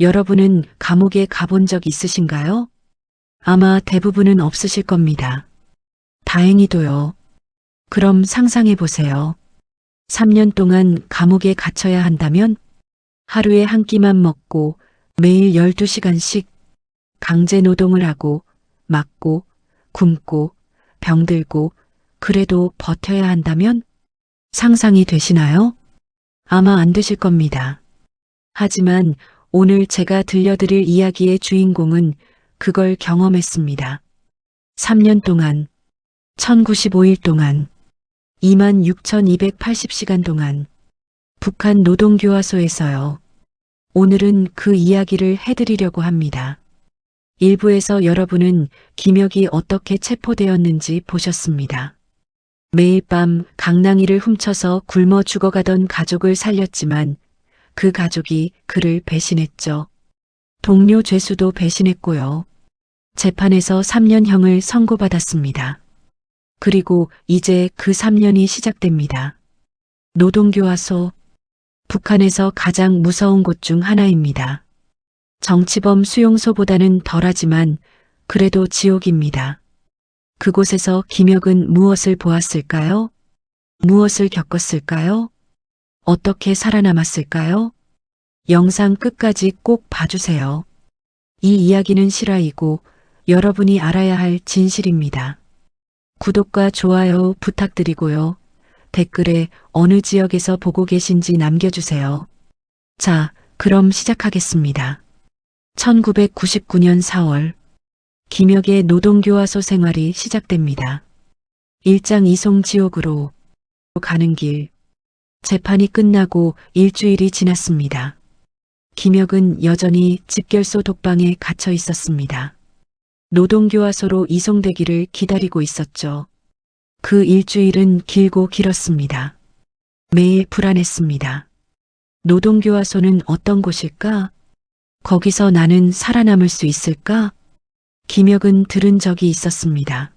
여러분은 감옥에 가본 적 있으신가요? 아마 대부분은 없으실 겁니다. 다행히도요. 그럼 상상해 보세요. 3년 동안 감옥에 갇혀야 한다면 하루에 한 끼만 먹고 매일 12시간씩 강제 노동을 하고 맞고 굶고 병들고 그래도 버텨야 한다면 상상이 되시나요? 아마 안 되실 겁니다. 하지만 오늘 제가 들려드릴 이야기의 주인공은 그걸 경험했습니다. 3년 동안, 1095일 동안, 26,280시간 동안 북한 노동교화소에서요. 오늘은 그 이야기를 해드리려고 합니다. 일부에서 여러분은 김혁이 어떻게 체포되었는지 보셨습니다. 매일 밤 강낭이를 훔쳐서 굶어 죽어가던 가족을 살렸지만 그 가족이 그를 배신했죠. 동료 죄수도 배신했고요. 재판에서 3년형을 선고받았습니다. 그리고 이제 그 3년이 시작됩니다. 노동교화소, 북한에서 가장 무서운 곳 중 하나입니다. 정치범 수용소보다는 덜하지만 그래도 지옥입니다. 그곳에서 김혁은 무엇을 보았을까요? 무엇을 겪었을까요? 어떻게 살아남았을까요? 영상 끝까지 꼭 봐주세요. 이 이야기는 실화이고 여러분이 알아야 할 진실입니다. 구독과 좋아요 부탁드리고요. 댓글에 어느 지역에서 보고 계신지 남겨주세요. 자, 그럼 시작하겠습니다. 1999년 4월 김혁의 노동교화소 생활이 시작됩니다. 일장 이송 지옥으로 가는 길. 재판이 끝나고 일주일이 지났습니다. 김혁은 여전히 집결소 독방에 갇혀 있었습니다. 노동교화소로 이송되기를 기다리고 있었죠. 그 일주일은 길고 길었습니다. 매일 불안했습니다. 노동교화소는 어떤 곳일까? 거기서 나는 살아남을 수 있을까? 김혁은 들은 적이 있었습니다.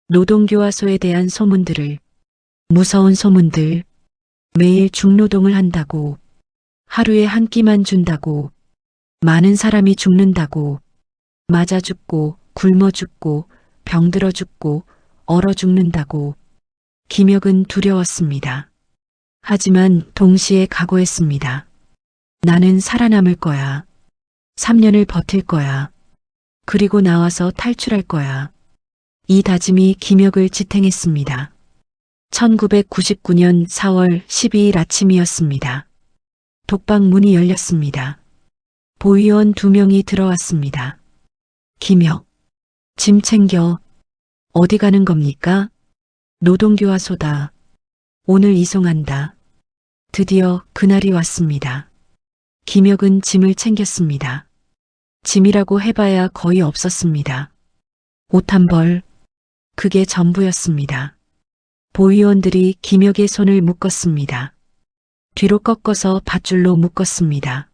노동교화소에 대한 소문들을, 무서운 소문들, 매일 중노동을 한다고, 하루에 한 끼만 준다고, 많은 사람이 죽는다고, 맞아 죽고, 굶어 죽고, 병들어 죽고, 얼어 죽는다고. 김혁은 두려웠습니다. 하지만 동시에 각오했습니다. 나는 살아남을 거야. 3년을 버틸 거야. 그리고 나와서 탈출할 거야. 이 다짐이 김혁을 지탱했습니다. 1999년 4월 12일 아침이었습니다. 독방 문이 열렸습니다. 보위원 2명이 들어왔습니다. 김혁, 짐 챙겨. 어디 가는 겁니까? 노동교화소다. 오늘 이송한다. 드디어 그날이 왔습니다. 김혁은 짐을 챙겼습니다. 짐이라고 해봐야 거의 없었습니다. 옷 한 벌, 그게 전부였습니다. 보위원들이 김혁의 손을 묶었습니다. 뒤로 꺾어서 밧줄로 묶었습니다.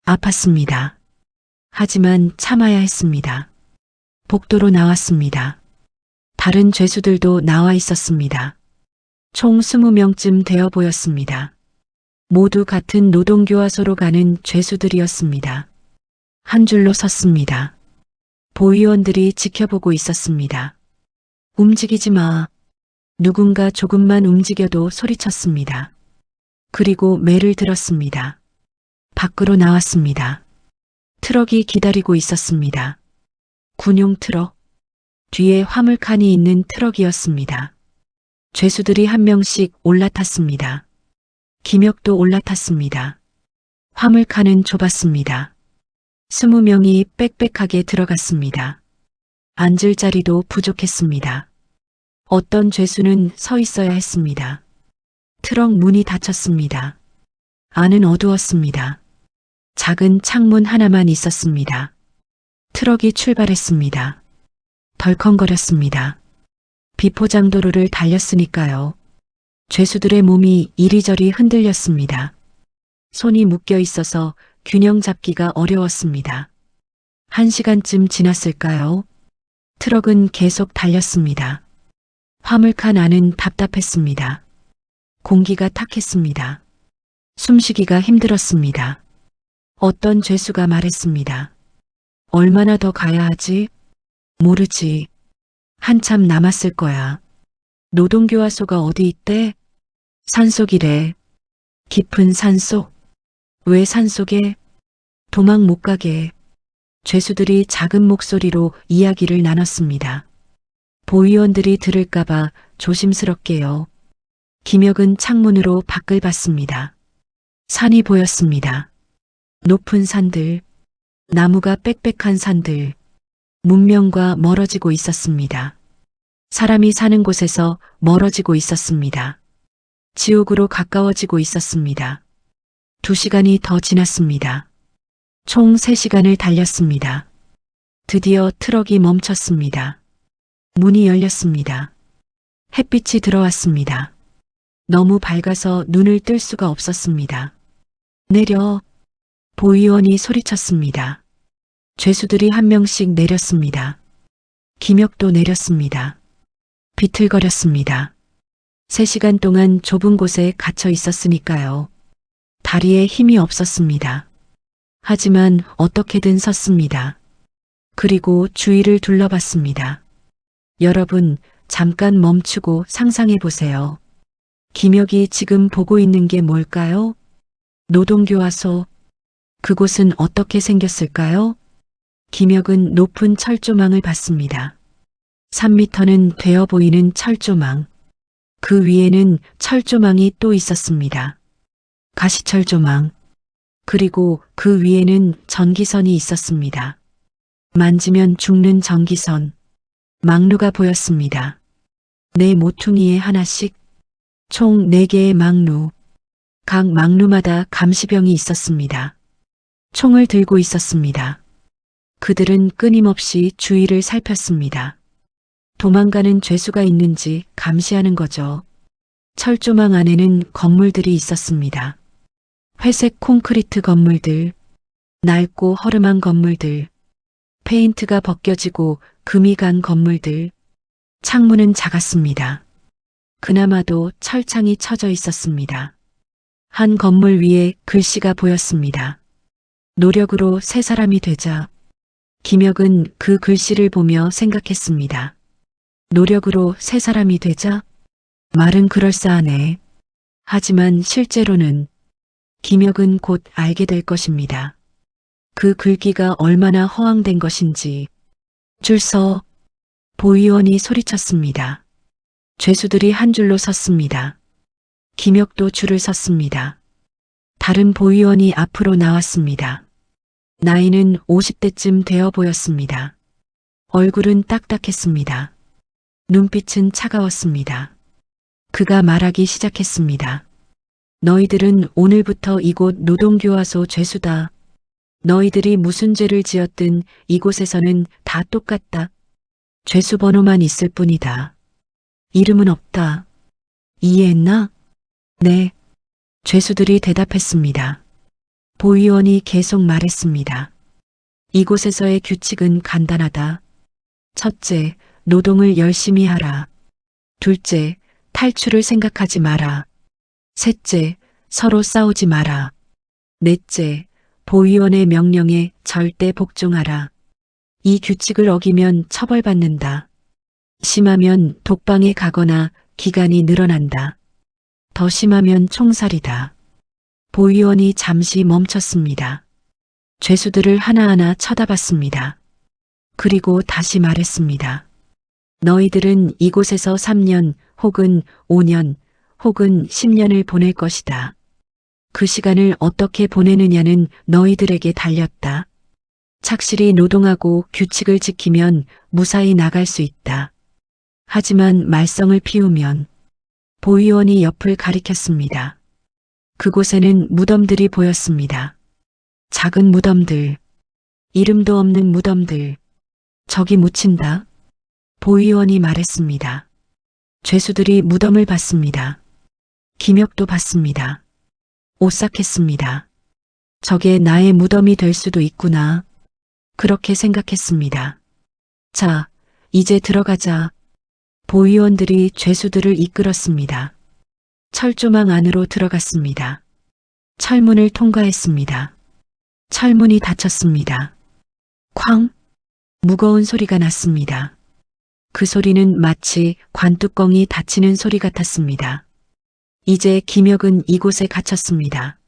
아팠습니다. 하지만 참아야 했습니다. 복도로 나왔습니다. 다른 죄수들도 나와 있었습니다. 총 20명쯤 되어 보였습니다. 모두 같은 노동교화소로 가는 죄수들이었습니다. 한 줄로 섰습니다. 보위원들이 지켜보고 있었습니다. 움직이지 마. 누군가 조금만 움직여도 소리쳤습니다. 그리고 매를 들었습니다. 밖으로 나왔습니다. 트럭이 기다리고 있었습니다. 군용 트럭. 뒤에 화물칸이 있는 트럭이었습니다. 죄수들이 한 명씩 올라탔습니다. 김혁도 올라탔습니다. 화물칸은 좁았습니다. 20명이 빽빽하게 들어갔습니다. 앉을 자리도 부족했습니다. 어떤 죄수는 서 있어야 했습니다. 트럭 문이 닫혔습니다. 안은 어두웠습니다. 작은 창문 하나만 있었습니다. 트럭이 출발했습니다. 덜컹거렸습니다. 비포장도로를 달렸으니까요. 죄수들의 몸이 이리저리 흔들렸습니다. 손이 묶여 있어서 균형 잡기가 어려웠습니다. 1시간쯤 지났을까요? 트럭은 계속 달렸습니다. 화물칸 안은 답답했습니다. 공기가 탁했습니다. 숨쉬기가 힘들었습니다. 어떤 죄수가 말했습니다. 얼마나 더 가야 하지? 모르지. 한참 남았을 거야. 노동교화소가 어디 있대? 산속이래. 깊은 산속? 왜 산속에? 도망 못 가게. 죄수들이 작은 목소리로 이야기를 나눴습니다. 보위원들이 들을까봐 조심스럽게요. 김혁은 창문으로 밖을 봤습니다. 산이 보였습니다. 높은 산들, 나무가 빽빽한 산들, 문명과 멀어지고 있었습니다. 사람이 사는 곳에서 멀어지고 있었습니다. 지옥으로 가까워지고 있었습니다. 2시간이 더 지났습니다. 총 3시간을 달렸습니다. 드디어 트럭이 멈췄습니다. 문이 열렸습니다. 햇빛이 들어왔습니다. 너무 밝아서 눈을 뜰 수가 없었습니다. 내려. 보위원이 소리쳤습니다. 죄수들이 한 명씩 내렸습니다. 김혁도 내렸습니다. 비틀거렸습니다. 3시간 동안 좁은 곳에 갇혀 있었으니까요. 다리에 힘이 없었습니다. 하지만 어떻게든 섰습니다. 그리고 주위를 둘러봤습니다. 여러분, 잠깐 멈추고 상상해 보세요. 김혁이 지금 보고 있는 게 뭘까요? 노동교화소. 그곳은 어떻게 생겼을까요? 김혁은 높은 철조망을 봤습니다. 3미터는 되어 보이는 철조망. 그 위에는 철조망이 또 있었습니다. 가시철조망. 그리고 그 위에는 전기선이 있었습니다. 만지면 죽는 전기선. 망루가 보였습니다. 4모퉁이에 하나씩. 총 4개의 망루. 각 망루마다 감시병이 있었습니다. 총을 들고 있었습니다. 그들은 끊임없이 주위를 살폈습니다. 도망가는 죄수가 있는지 감시하는 거죠. 철조망 안에는 건물들이 있었습니다. 회색 콘크리트 건물들, 낡고 허름한 건물들, 페인트가 벗겨지고 금이 간 건물들, 창문은 작았습니다. 그나마도 철창이 쳐져 있었습니다. 한 건물 위에 글씨가 보였습니다. 노력으로 새 사람이 되자. 김혁은 그 글씨를 보며 생각했습니다. 노력으로 새 사람이 되자? 말은 그럴싸하네. 하지만 실제로는 김혁은 곧 알게 될 것입니다. 그 글귀가 얼마나 허황된 것인지. 줄 서. 보위원이 소리쳤습니다. 죄수들이 한 줄로 섰습니다. 김혁도 줄을 섰습니다. 다른 보위원이 앞으로 나왔습니다. 나이는 50대쯤 되어 보였습니다. 얼굴은 딱딱했습니다. 눈빛은 차가웠습니다. 그가 말하기 시작했습니다. 너희들은 오늘부터 이곳 노동교화소 죄수다. 너희들이 무슨 죄를 지었든 이곳에서는 다 똑같다. 죄수 번호만 있을 뿐이다. 이름은 없다. 이해했나? 네. 죄수들이 대답했습니다. 보위원이 계속 말했습니다. 이곳에서의 규칙은 간단하다. 첫째, 노동을 열심히 하라. 둘째, 탈출을 생각하지 마라. 셋째, 서로 싸우지 마라. 넷째, 보위원의 명령에 절대 복종하라. 이 규칙을 어기면 처벌받는다. 심하면 독방에 가거나 기간이 늘어난다. 더 심하면 총살이다. 보위원이 잠시 멈췄습니다. 죄수들을 하나하나 쳐다봤습니다. 그리고 다시 말했습니다. 너희들은 이곳에서 3년 혹은 5년 혹은 10년을 보낼 것이다. 그 시간을 어떻게 보내느냐는 너희들에게 달렸다. 착실히 노동하고 규칙을 지키면 무사히 나갈 수 있다. 하지만 말썽을 피우면. 보위원이 옆을 가리켰습니다. 그곳에는 무덤들이 보였습니다. 작은 무덤들, 이름도 없는 무덤들. 저기 묻힌다. 보위원이 말했습니다. 죄수들이 무덤을 봤습니다. 김혁도 봤습니다. 오싹했습니다. 저게 나의 무덤이 될 수도 있구나. 그렇게 생각했습니다. 자, 이제 들어가자. 보위원들이 죄수들을 이끌었습니다. 철조망 안으로 들어갔습니다. 철문을 통과했습니다. 철문이 닫혔습니다. 쾅! 무거운 소리가 났습니다. 그 소리는 마치 관뚜껑이 닫히는 소리 같았습니다. 이제 김혁은 이곳에 갇혔습니다.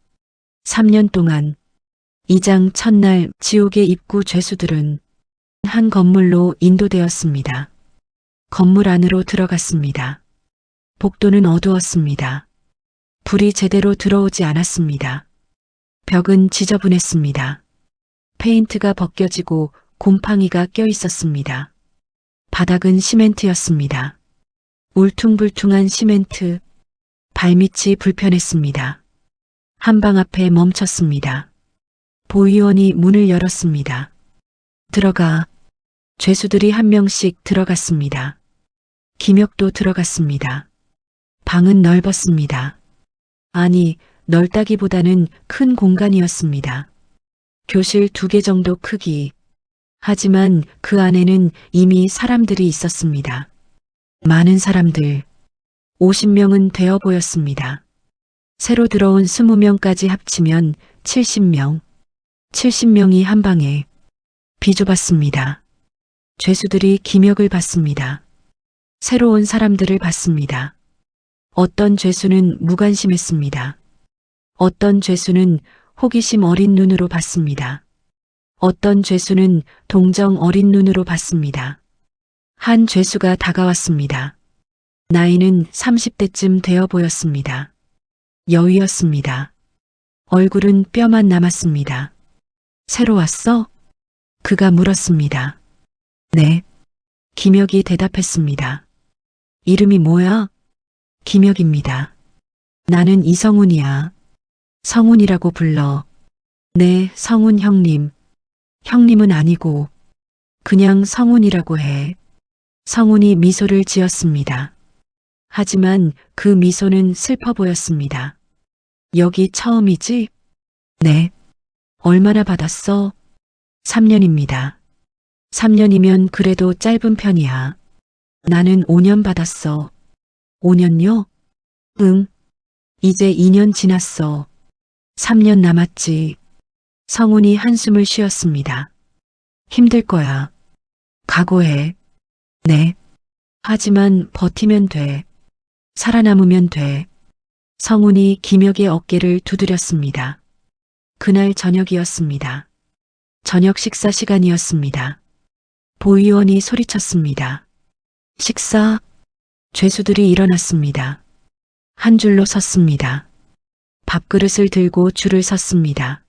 3년 동안 이장 첫날 지옥의 입구 죄수들은 한 건물로 인도되었습니다. 건물 안으로 들어갔습니다. 복도는 어두웠습니다. 불이 제대로 들어오지 않았습니다. 벽은 지저분했습니다. 페인트가 벗겨지고 곰팡이가 껴 있었습니다. 바닥은 시멘트였습니다. 울퉁불퉁한 시멘트, 발밑이 불편했습니다. 한방 앞에 멈췄습니다. 보위원이 문을 열었습니다. 들어가. 죄수들이 한 명씩 들어갔습니다. 김혁도 들어갔습니다. 방은 넓었습니다. 아니, 넓다기보다는 큰 공간이었습니다. 교실 2개 정도 크기. 하지만 그 안에는 이미 사람들이 있었습니다. 많은 사람들. 50명은 되어 보였습니다. 새로 들어온 20명까지 합치면 70명. 70명이 한 방에 비좁았습니다. 죄수들이 김혁을 봤습니다. 새로운 사람들을 봤습니다. 어떤 죄수는 무관심했습니다. 어떤 죄수는 호기심 어린 눈으로 봤습니다. 어떤 죄수는 동정 어린 눈으로 봤습니다. 한 죄수가 다가왔습니다. 나이는 30대쯤 되어 보였습니다. 여위였습니다. 얼굴은 뼈만 남았습니다. 새로 왔어? 그가 물었습니다. 네. 김혁이 대답했습니다. 이름이 뭐야? 김혁입니다. 나는 이성훈이야. 성훈이라고 불러. 네, 성훈 형님. 형님은 아니고 그냥 성훈이라고 해. 성훈이 미소를 지었습니다. 하지만 그 미소는 슬퍼 보였습니다. 여기 처음이지? 네. 얼마나 받았어? 3년입니다. 3년이면 그래도 짧은 편이야. 나는 5년 받았어. 5년요? 응. 이제 2년 지났어. 3년 남았지. 성훈이 한숨을 쉬었습니다. 힘들 거야. 각오해. 네. 하지만 버티면 돼. 살아남으면 돼. 성훈이 김혁의 어깨를 두드렸습니다. 그날 저녁이었습니다. 저녁 식사 시간이었습니다. 보위원이 소리쳤습니다. 식사? 죄수들이 일어났습니다. 한 줄로 섰습니다. 밥그릇을 들고 줄을 섰습니다.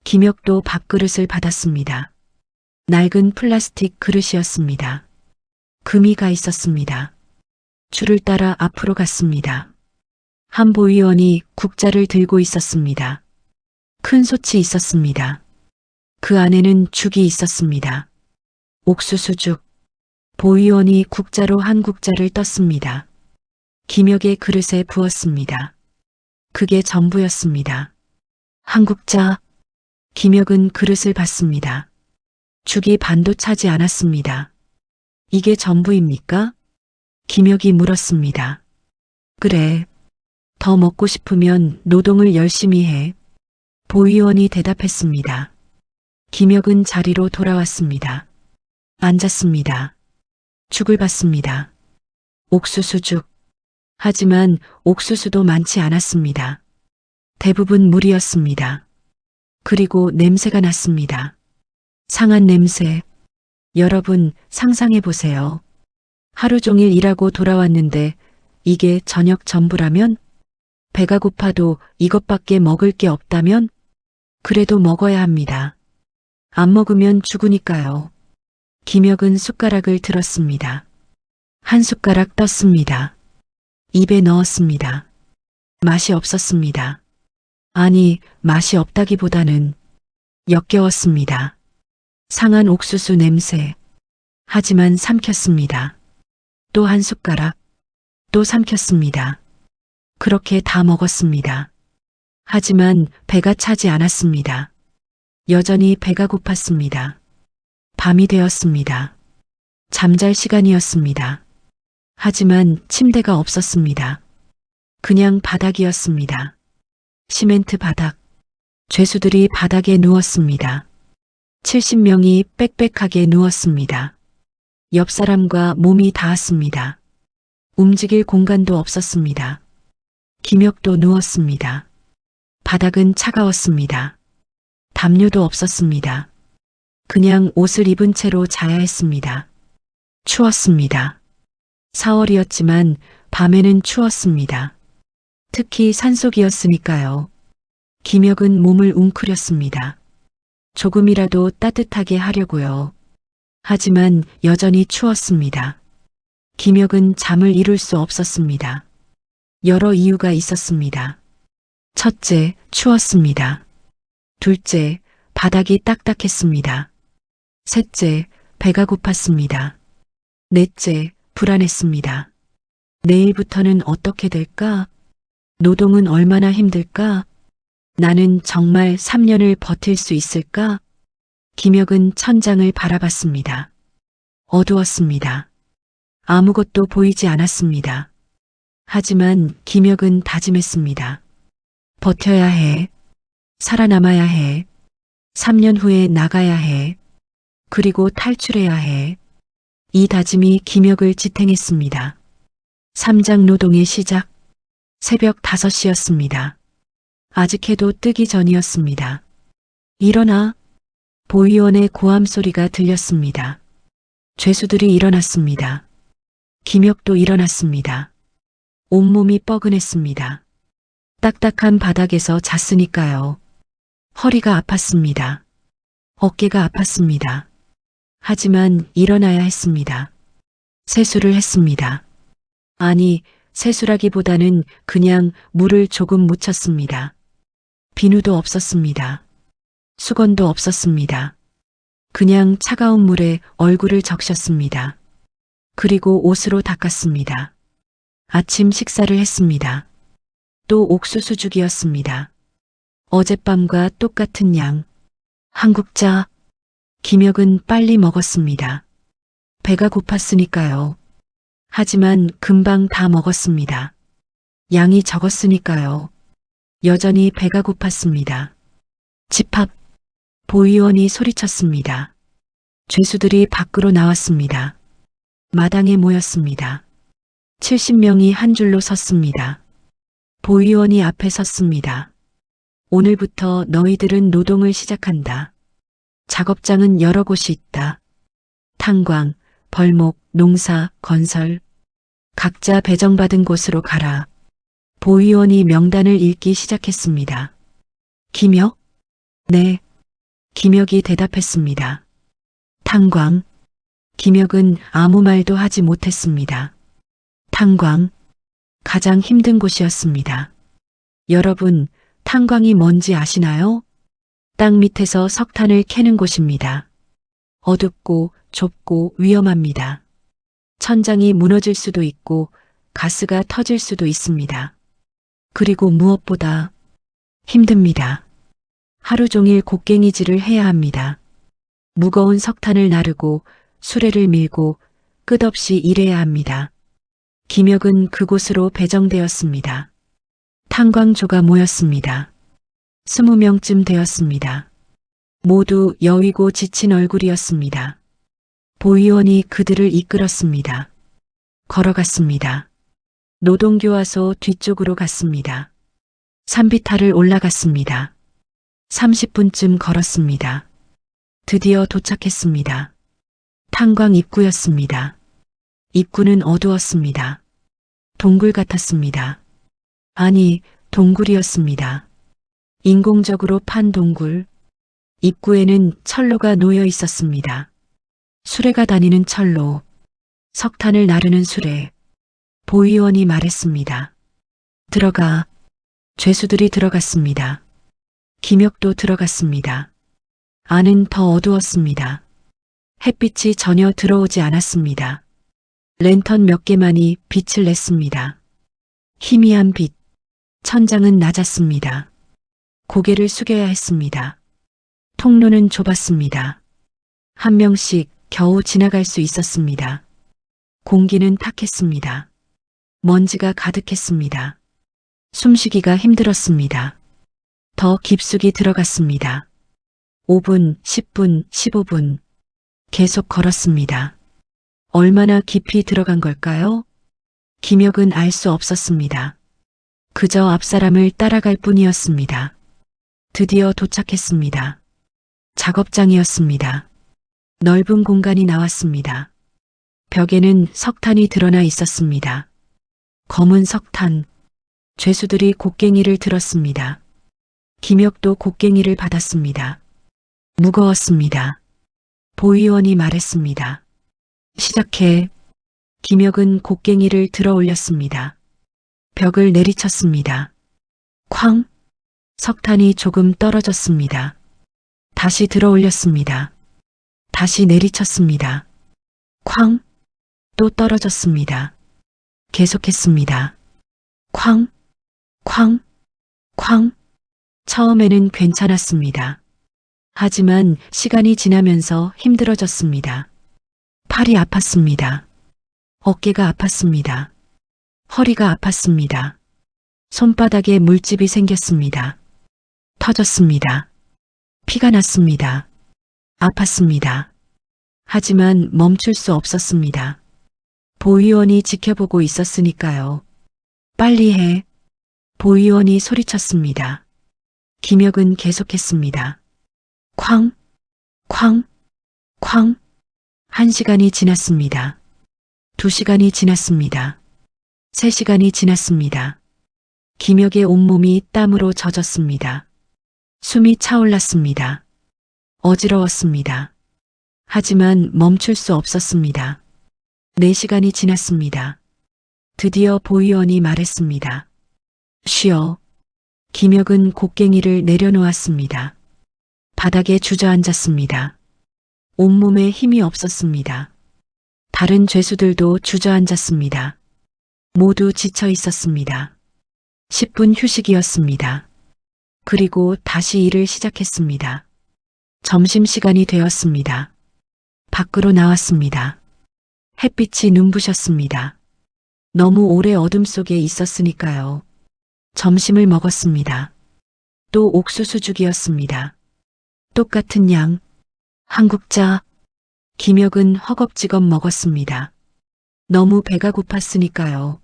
김혁도 밥그릇을 받았습니다. 낡은 플라스틱 그릇이었습니다. 금이 가 있었습니다. 줄을 따라 앞으로 갔습니다. 한 보위원이 국자를 들고 있었습니다. 큰 솥이 있었습니다. 그 안에는 죽이 있었습니다. 옥수수죽. 보위원이 국자로 한 국자를 떴습니다. 김혁의 그릇에 부었습니다. 그게 전부였습니다. 한 국자. 김혁은 그릇을 받습니다. 죽이 반도 차지 않았습니다. 이게 전부입니까? 김혁이 물었습니다. 그래. 더 먹고 싶으면 노동을 열심히 해. 보위원이 대답했습니다. 김혁은 자리로 돌아왔습니다. 앉았습니다. 죽을 받습니다. 옥수수죽. 하지만 옥수수도 많지 않았습니다. 대부분 물이었습니다. 그리고 냄새가 났습니다. 상한 냄새. 여러분 상상해 보세요. 하루 종일 일하고 돌아왔는데 이게 저녁 전부라면? 배가 고파도 이것밖에 먹을 게 없다면? 그래도 먹어야 합니다. 안 먹으면 죽으니까요. 김혁은 숟가락을 들었습니다. 한 숟가락 떴습니다. 입에 넣었습니다. 맛이 없었습니다. 아니, 맛이 없다기보다는 역겨웠습니다. 상한 옥수수 냄새. 하지만 삼켰습니다. 또 한 숟가락. 또 삼켰습니다. 그렇게 다 먹었습니다. 하지만 배가 차지 않았습니다. 여전히 배가 고팠습니다. 밤이 되었습니다. 잠잘 시간이었습니다. 하지만 침대가 없었습니다. 그냥 바닥이었습니다. 시멘트 바닥. 죄수들이 바닥에 누웠습니다. 70명이 빽빽하게 누웠습니다. 옆 사람과 몸이 닿았습니다. 움직일 공간도 없었습니다. 김혁도 누웠습니다. 바닥은 차가웠습니다. 담요도 없었습니다. 그냥 옷을 입은 채로 자야 했습니다. 추웠습니다. 4월이었지만 밤에는 추웠습니다. 특히 산속이었으니까요. 김혁은 몸을 웅크렸습니다. 조금이라도 따뜻하게 하려고요. 하지만 여전히 추웠습니다. 김혁은 잠을 이룰 수 없었습니다. 여러 이유가 있었습니다. 첫째, 추웠습니다. 둘째, 바닥이 딱딱했습니다. 셋째, 배가 고팠습니다. 넷째, 불안했습니다. 내일부터는 어떻게 될까? 노동은 얼마나 힘들까? 나는 정말 3년을 버틸 수 있을까? 김혁은 천장을 바라봤습니다. 어두웠습니다. 아무것도 보이지 않았습니다. 하지만 김혁은 다짐했습니다. 버텨야 해. 살아남아야 해. 3년 후에 나가야 해. 그리고 탈출해야 해. 이 다짐이 김혁을 지탱했습니다. 3장 노동의 시작. 새벽 5시였습니다. 아직 해도 뜨기 전이었습니다. 일어나. 보위원의 고함 소리가 들렸습니다. 죄수들이 일어났습니다. 김혁도 일어났습니다. 온몸이 뻐근했습니다. 딱딱한 바닥에서 잤으니까요. 허리가 아팠습니다. 어깨가 아팠습니다. 하지만 일어나야 했습니다. 세수를 했습니다. 아니, 세수라기보다는 그냥 물을 조금 묻혔습니다. 비누도 없었습니다. 수건도 없었습니다. 그냥 차가운 물에 얼굴을 적셨습니다. 그리고 옷으로 닦았습니다. 아침 식사를 했습니다. 또 옥수수죽이었습니다. 어젯밤과 똑같은 양. 한국자. 김혁은 빨리 먹었습니다. 배가 고팠으니까요. 하지만 금방 다 먹었습니다. 양이 적었으니까요. 여전히 배가 고팠습니다. 집합. 보위원이 소리쳤습니다. 죄수들이 밖으로 나왔습니다. 마당에 모였습니다. 70명이 한 줄로 섰습니다. 보위원이 앞에 섰습니다. 오늘부터 너희들은 노동을 시작한다. 작업장은 여러 곳이 있다. 탄광, 벌목, 농사, 건설. 각자 배정받은 곳으로 가라. 보위원이 명단을 읽기 시작했습니다. 김혁? 네. 김혁이 대답했습니다. 탄광. 김혁은 아무 말도 하지 못했습니다. 탄광. 가장 힘든 곳이었습니다. 여러분, 탄광이 뭔지 아시나요? 땅 밑에서 석탄을 캐는 곳입니다. 어둡고 좁고 위험합니다. 천장이 무너질 수도 있고 가스가 터질 수도 있습니다. 그리고 무엇보다 힘듭니다. 하루 종일 곡괭이질을 해야 합니다. 무거운 석탄을 나르고 수레를 밀고 끝없이 일해야 합니다. 김혁은 그곳으로 배정되었습니다. 탄광조가 모였습니다. 20명쯤 되었습니다. 모두 여위고 지친 얼굴이었습니다. 보위원이 그들을 이끌었습니다. 걸어갔습니다. 노동교화소 뒤쪽으로 갔습니다. 산비탈을 올라갔습니다. 30분쯤 걸었습니다. 드디어 도착했습니다. 탄광 입구였습니다. 입구는 어두웠습니다. 동굴 같았습니다. 아니, 동굴이었습니다. 인공적으로 판 동굴. 입구에는 철로가 놓여 있었습니다. 수레가 다니는 철로. 석탄을 나르는 수레. 보위원이 말했습니다. 들어가. 죄수들이 들어갔습니다. 김혁도 들어갔습니다. 안은 더 어두웠습니다. 햇빛이 전혀 들어오지 않았습니다. 랜턴 몇 개만이 빛을 냈습니다. 희미한 빛. 천장은 낮았습니다. 고개를 숙여야 했습니다. 통로는 좁았습니다. 한 명씩 겨우 지나갈 수 있었습니다. 공기는 탁했습니다. 먼지가 가득했습니다. 숨쉬기가 힘들었습니다. 더 깊숙이 들어갔습니다. 5분, 10분, 15분. 계속 걸었습니다. 얼마나 깊이 들어간 걸까요? 김혁은 알 수 없었습니다. 그저 앞사람을 따라갈 뿐이었습니다. 드디어 도착했습니다. 작업장이었습니다. 넓은 공간이 나왔습니다. 벽에는 석탄이 드러나 있었습니다. 검은 석탄. 죄수들이 곡괭이를 들었습니다. 김혁도 곡괭이를 받았습니다. 무거웠습니다. 보위원이 말했습니다. 시작해. 김혁은 곡괭이를 들어 올렸습니다. 벽을 내리쳤습니다. 쾅! 석탄이 조금 떨어졌습니다. 다시 들어 올렸습니다. 다시 내리쳤습니다. 쾅! 또 떨어졌습니다. 계속했습니다. 쾅! 쾅! 쾅! 처음에는 괜찮았습니다. 하지만 시간이 지나면서 힘들어졌습니다. 팔이 아팠습니다. 어깨가 아팠습니다. 허리가 아팠습니다. 손바닥에 물집이 생겼습니다. 터졌습니다. 피가 났습니다. 아팠습니다. 하지만 멈출 수 없었습니다. 보위원이 지켜보고 있었으니까요. 빨리 해. 보위원이 소리쳤습니다. 김혁은 계속했습니다. 쾅, 쾅, 쾅. 1시간이 지났습니다. 2시간이 지났습니다. 3시간이 지났습니다. 김혁의 온몸이 땀으로 젖었습니다. 숨이 차올랐습니다. 어지러웠습니다. 하지만 멈출 수 없었습니다. 4시간이 지났습니다. 드디어 보위원이 말했습니다. 쉬어. 김혁은 곡괭이를 내려놓았습니다. 바닥에 주저앉았습니다. 온몸에 힘이 없었습니다. 다른 죄수들도 주저앉았습니다. 모두 지쳐 있었습니다. 10분 휴식이었습니다. 그리고 다시 일을 시작했습니다. 점심시간이 되었습니다. 밖으로 나왔습니다. 햇빛이 눈부셨습니다. 너무 오래 어둠 속에 있었으니까요. 점심을 먹었습니다. 또 옥수수죽이었습니다. 똑같은 양. 한국자. 김혁은 허겁지겁 먹었습니다. 너무 배가 고팠으니까요.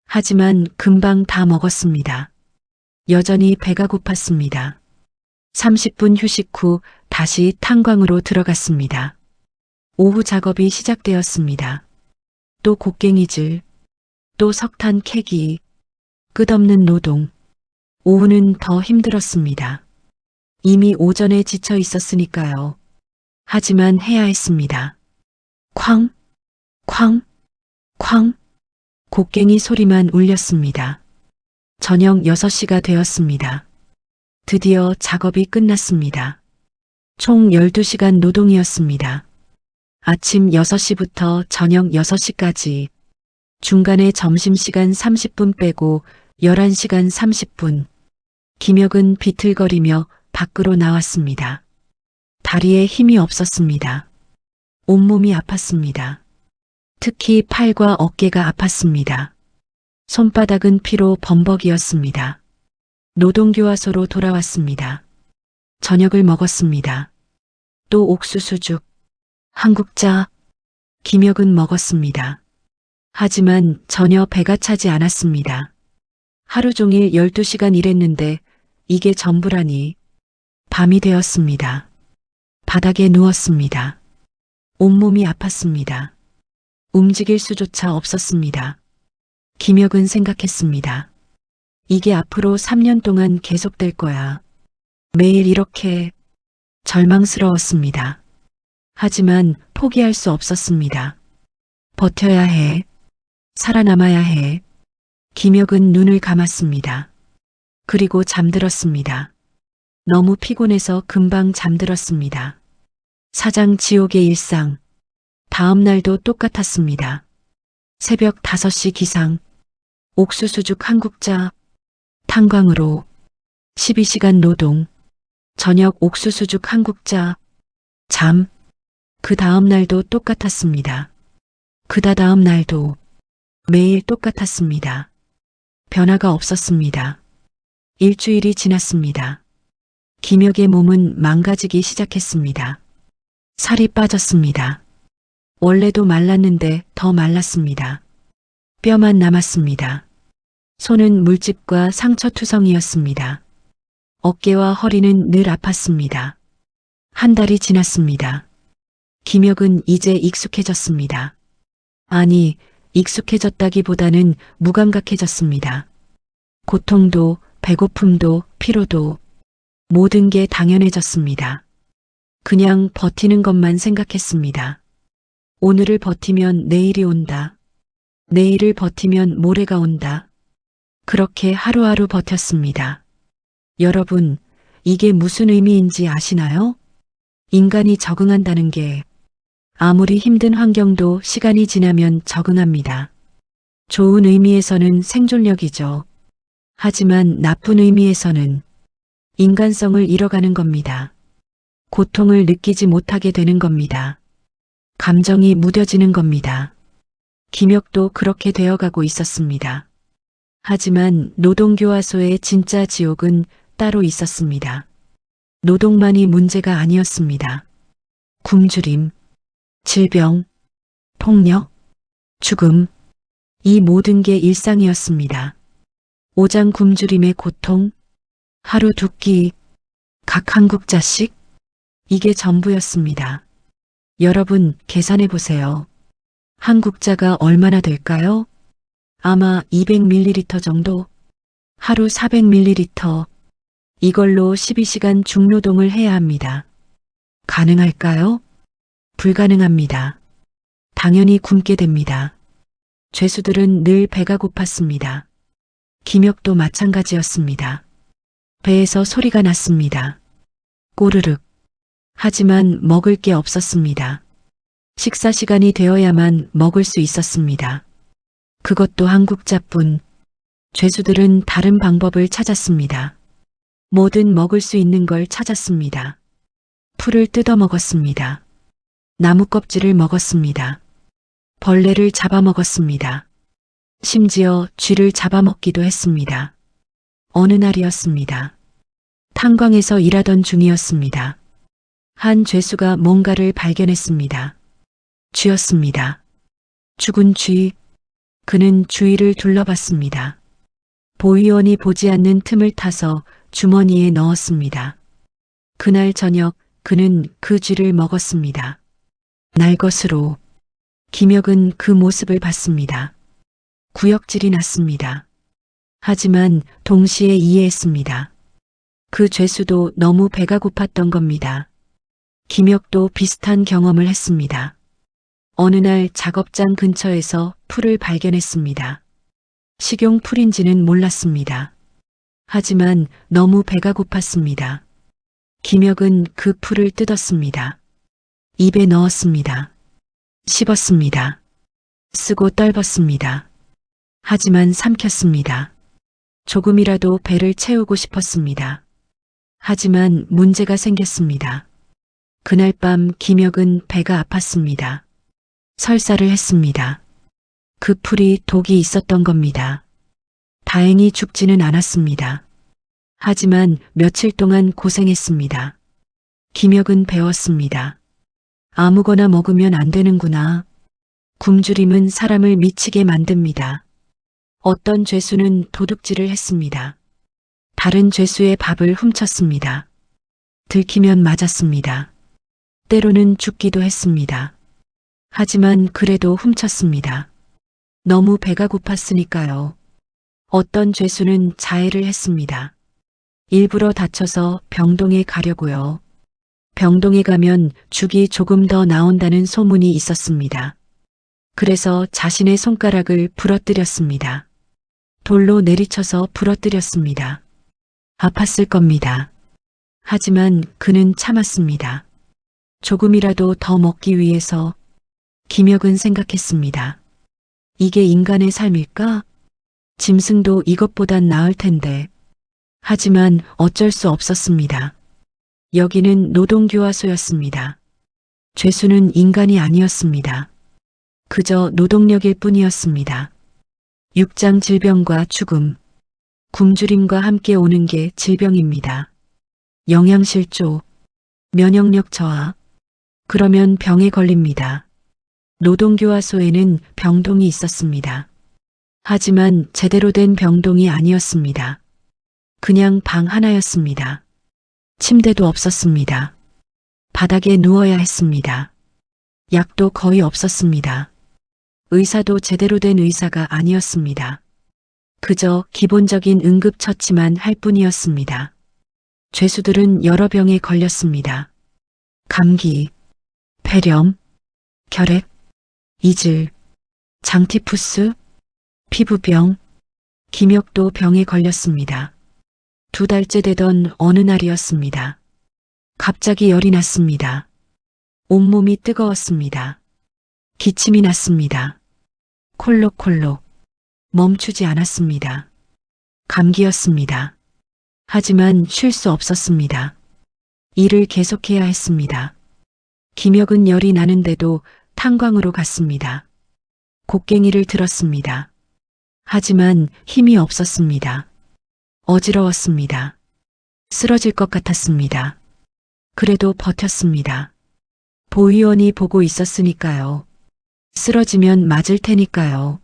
하지만 금방 다 먹었습니다. 여전히 배가 고팠습니다. 30분 휴식 후 다시 탄광으로 들어갔습니다. 오후 작업이 시작되었습니다. 또 곡괭이질, 또 석탄 캐기, 끝없는 노동. 오후는 더 힘들었습니다. 이미 오전에 지쳐 있었으니까요. 하지만 해야 했습니다. 쾅, 쾅, 쾅. 곡괭이 소리만 울렸습니다. 저녁 6시가 되었습니다. 드디어 작업이 끝났습니다. 총 12시간 노동이었습니다. 아침 6시부터 저녁 6시까지. 중간에 점심시간 30분 빼고 11시간 30분. 김혁은 비틀거리며 밖으로 나왔습니다. 다리에 힘이 없었습니다. 온몸이 아팠습니다. 특히 팔과 어깨가 아팠습니다. 손바닥은 피로 범벅이었습니다. 노동교화소로 돌아왔습니다. 저녁을 먹었습니다. 또 옥수수죽, 한국자. 김혁은 먹었습니다. 하지만 전혀 배가 차지 않았습니다. 하루 종일 12시간 일했는데 이게 전부라니. 밤이 되었습니다. 바닥에 누웠습니다. 온몸이 아팠습니다. 움직일 수조차 없었습니다. 김혁은 생각했습니다. 이게 앞으로 3년 동안 계속될 거야. 매일 이렇게. 절망스러웠습니다. 하지만 포기할 수 없었습니다. 버텨야 해. 살아남아야 해. 김혁은 눈을 감았습니다. 그리고 잠들었습니다. 너무 피곤해서 금방 잠들었습니다. 사장 지옥의 일상. 다음 날도 똑같았습니다. 새벽 5시 기상. 옥수수죽 한국자. 탄광으로. 12시간 노동. 저녁 옥수수죽 한국자. 잠. 그 다음 날도 똑같았습니다. 그다다음 날도. 매일 똑같았습니다. 변화가 없었습니다. 일주일이 지났습니다. 김혁의 몸은 망가지기 시작했습니다. 살이 빠졌습니다. 원래도 말랐는데 더 말랐습니다. 뼈만 남았습니다. 손은 물집과 상처투성이었습니다. 어깨와 허리는 늘 아팠습니다. 한 달이 지났습니다. 김혁은 이제 익숙해졌습니다. 아니, 익숙해졌다기보다는 무감각해졌습니다. 고통도, 배고픔도, 피로도, 모든 게 당연해졌습니다. 그냥 버티는 것만 생각했습니다. 오늘을 버티면 내일이 온다. 내일을 버티면 모레가 온다. 그렇게 하루하루 버텼습니다. 여러분, 이게 무슨 의미인지 아시나요? 인간이 적응한다는 게 아무리 힘든 환경도 시간이 지나면 적응합니다. 좋은 의미에서는 생존력이죠. 하지만 나쁜 의미에서는 인간성을 잃어가는 겁니다. 고통을 느끼지 못하게 되는 겁니다. 감정이 무뎌지는 겁니다. 김혁도 그렇게 되어가고 있었습니다. 하지만 노동교화소의 진짜 지옥은 따로 있었습니다. 노동만이 문제가 아니었습니다. 굶주림, 질병, 폭력, 죽음, 이 모든 게 일상이었습니다. 오장 굶주림의 고통, 하루 두 끼, 각 한 국자씩, 이게 전부였습니다. 여러분 계산해 보세요. 한 국자가 얼마나 될까요? 아마 200ml 정도? 하루 400ml. 이걸로 12시간 중노동을 해야 합니다. 가능할까요? 불가능합니다. 당연히 굶게 됩니다. 죄수들은 늘 배가 고팠습니다. 김혁도 마찬가지였습니다. 배에서 소리가 났습니다. 꼬르륵. 하지만 먹을 게 없었습니다. 식사 시간이 되어야만 먹을 수 있었습니다. 그것도 한 국자뿐. 죄수들은 다른 방법을 찾았습니다. 뭐든 먹을 수 있는 걸 찾았습니다. 풀을 뜯어 먹었습니다. 나무 껍질을 먹었습니다. 벌레를 잡아먹었습니다. 심지어 쥐를 잡아먹기도 했습니다. 어느 날이었습니다. 탄광에서 일하던 중이었습니다. 한 죄수가 뭔가를 발견했습니다. 쥐였습니다. 죽은 쥐. 그는 주위를 둘러봤습니다. 보위원이 보지 않는 틈을 타서 주머니에 넣었습니다. 그날 저녁 그는 그 쥐를 먹었습니다. 날것으로. 김혁은 그 모습을 봤습니다. 구역질이 났습니다. 하지만 동시에 이해했습니다. 그 죄수도 너무 배가 고팠던 겁니다. 김혁도 비슷한 경험을 했습니다. 어느 날 작업장 근처에서 풀을 발견했습니다. 식용풀인지는 몰랐습니다. 하지만 너무 배가 고팠습니다. 김혁은 그 풀을 뜯었습니다. 입에 넣었습니다. 씹었습니다. 쓰고 떨궜습니다. 하지만 삼켰습니다. 조금이라도 배를 채우고 싶었습니다. 하지만 문제가 생겼습니다. 그날 밤 김혁은 배가 아팠습니다. 설사를 했습니다. 그 풀이 독이 있었던 겁니다. 다행히 죽지는 않았습니다. 하지만 며칠 동안 고생했습니다. 김혁은 배웠습니다. 아무거나 먹으면 안 되는구나. 굶주림은 사람을 미치게 만듭니다. 어떤 죄수는 도둑질을 했습니다. 다른 죄수의 밥을 훔쳤습니다. 들키면 맞았습니다. 때로는 죽기도 했습니다. 하지만 그래도 훔쳤습니다. 너무 배가 고팠으니까요. 어떤 죄수는 자해를 했습니다. 일부러 다쳐서 병동에 가려고요. 병동에 가면 죽이 조금 더 나온다는 소문이 있었습니다. 그래서 자신의 손가락을 부러뜨렸습니다. 돌로 내리쳐서 부러뜨렸습니다. 아팠을 겁니다. 하지만 그는 참았습니다. 조금이라도 더 먹기 위해서. 김혁은 생각했습니다. 이게 인간의 삶일까? 짐승도 이것보단 나을 텐데. 하지만 어쩔 수 없었습니다. 여기는 노동교화소였습니다. 죄수는 인간이 아니었습니다. 그저 노동력일 뿐이었습니다. 육장 질병과 죽음, 굶주림과 함께 오는 게 질병입니다. 영양실조, 면역력 저하. 그러면 병에 걸립니다. 노동교화소에는 병동이 있었습니다. 하지만 제대로 된 병동이 아니었습니다. 그냥 방 하나였습니다. 침대도 없었습니다. 바닥에 누워야 했습니다. 약도 거의 없었습니다. 의사도 제대로 된 의사가 아니었습니다. 그저 기본적인 응급처치만 할 뿐이었습니다. 죄수들은 여러 병에 걸렸습니다. 감기, 폐렴, 결핵, 이질, 장티푸스, 피부병, 기력도 병에 걸렸습니다. 2달째 되던 어느 날이었습니다. 갑자기 열이 났습니다. 온몸이 뜨거웠습니다. 기침이 났습니다. 콜록콜록 멈추지 않았습니다. 감기였습니다. 하지만 쉴 수 없었습니다. 일을 계속해야 했습니다. 김혁은 열이 나는데도 탄광으로 갔습니다. 곡괭이를 들었습니다. 하지만 힘이 없었습니다. 어지러웠습니다. 쓰러질 것 같았습니다. 그래도 버텼습니다. 보위원이 보고 있었으니까요. 쓰러지면 맞을 테니까요.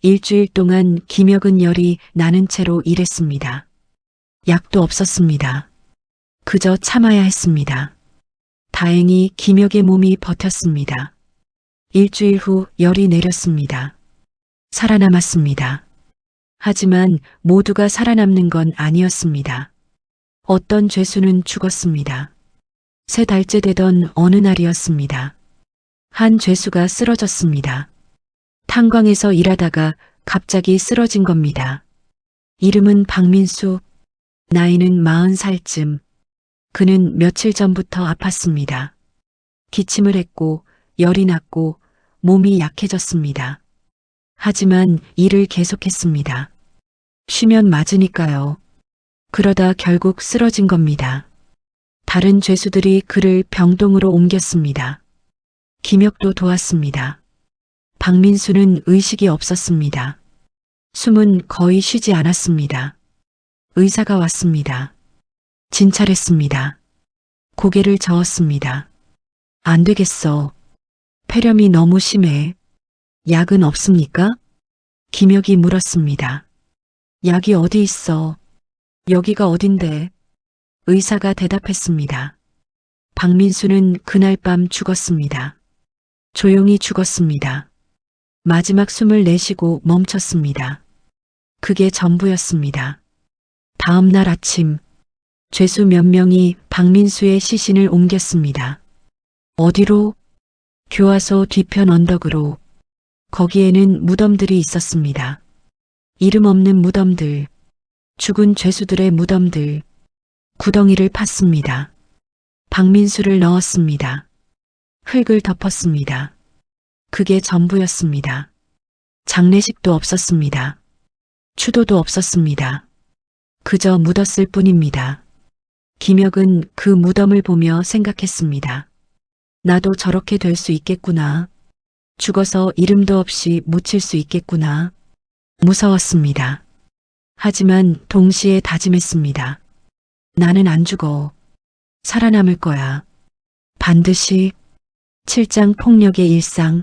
일주일 동안 김혁은 열이 나는 채로 일했습니다. 약도 없었습니다. 그저 참아야 했습니다. 다행히 김혁의 몸이 버텼습니다. 일주일 후 열이 내렸습니다. 살아남았습니다. 하지만 모두가 살아남는 건 아니었습니다. 어떤 죄수는 죽었습니다. 3달째 되던 어느 날이었습니다. 한 죄수가 쓰러졌습니다. 탄광에서 일하다가 갑자기 쓰러진 겁니다. 이름은 박민수, 나이는 40살쯤. 그는 며칠 전부터 아팠습니다. 기침을 했고 열이 났고 몸이 약해졌습니다. 하지만 일을 계속했습니다. 쉬면 맞으니까요. 그러다 결국 쓰러진 겁니다. 다른 죄수들이 그를 병동으로 옮겼습니다. 김혁도 도왔습니다. 박민수는 의식이 없었습니다. 숨은 거의 쉬지 않았습니다. 의사가 왔습니다. 진찰했습니다. 고개를 저었습니다. 안 되겠어. 폐렴이 너무 심해. 약은 없습니까? 김혁이 물었습니다. 약이 어디 있어? 여기가 어딘데? 의사가 대답했습니다. 박민수는 그날 밤 죽었습니다. 조용히 죽었습니다. 마지막 숨을 내쉬고 멈췄습니다. 그게 전부였습니다. 다음 날 아침, 죄수 몇 명이 박민수의 시신을 옮겼습니다. 어디로? 교화소 뒤편 언덕으로. 거기에는 무덤들이 있었습니다. 이름 없는 무덤들, 죽은 죄수들의 무덤들. 구덩이를 팠습니다. 박민수를 넣었습니다. 흙을 덮었습니다. 그게 전부였습니다. 장례식도 없었습니다. 추도도 없었습니다. 그저 묻었을 뿐입니다. 김혁은 그 무덤을 보며 생각했습니다. 나도 저렇게 될 수 있겠구나. 죽어서 이름도 없이 묻힐 수 있겠구나. 무서웠습니다. 하지만 동시에 다짐했습니다. 나는 안 죽어. 살아남을 거야. 반드시. 7장 폭력의 일상.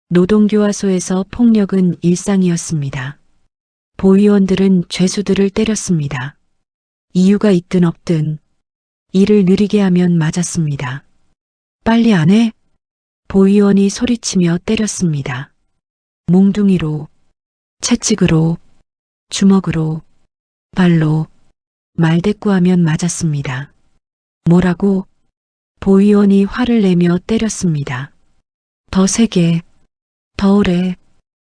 노동교화소에서 폭력은 일상이었습니다. 보위원들은 죄수들을 때렸습니다. 이유가 있든 없든 일을 느리게 하면 맞았습니다. 빨리 안 해? 보위원이 소리치며 때렸습니다. 몽둥이로, 채찍으로, 주먹으로, 발로, 말대꾸하면 맞았습니다. 뭐라고? 보위원이 화를 내며 때렸습니다. 더 세게, 더 오래,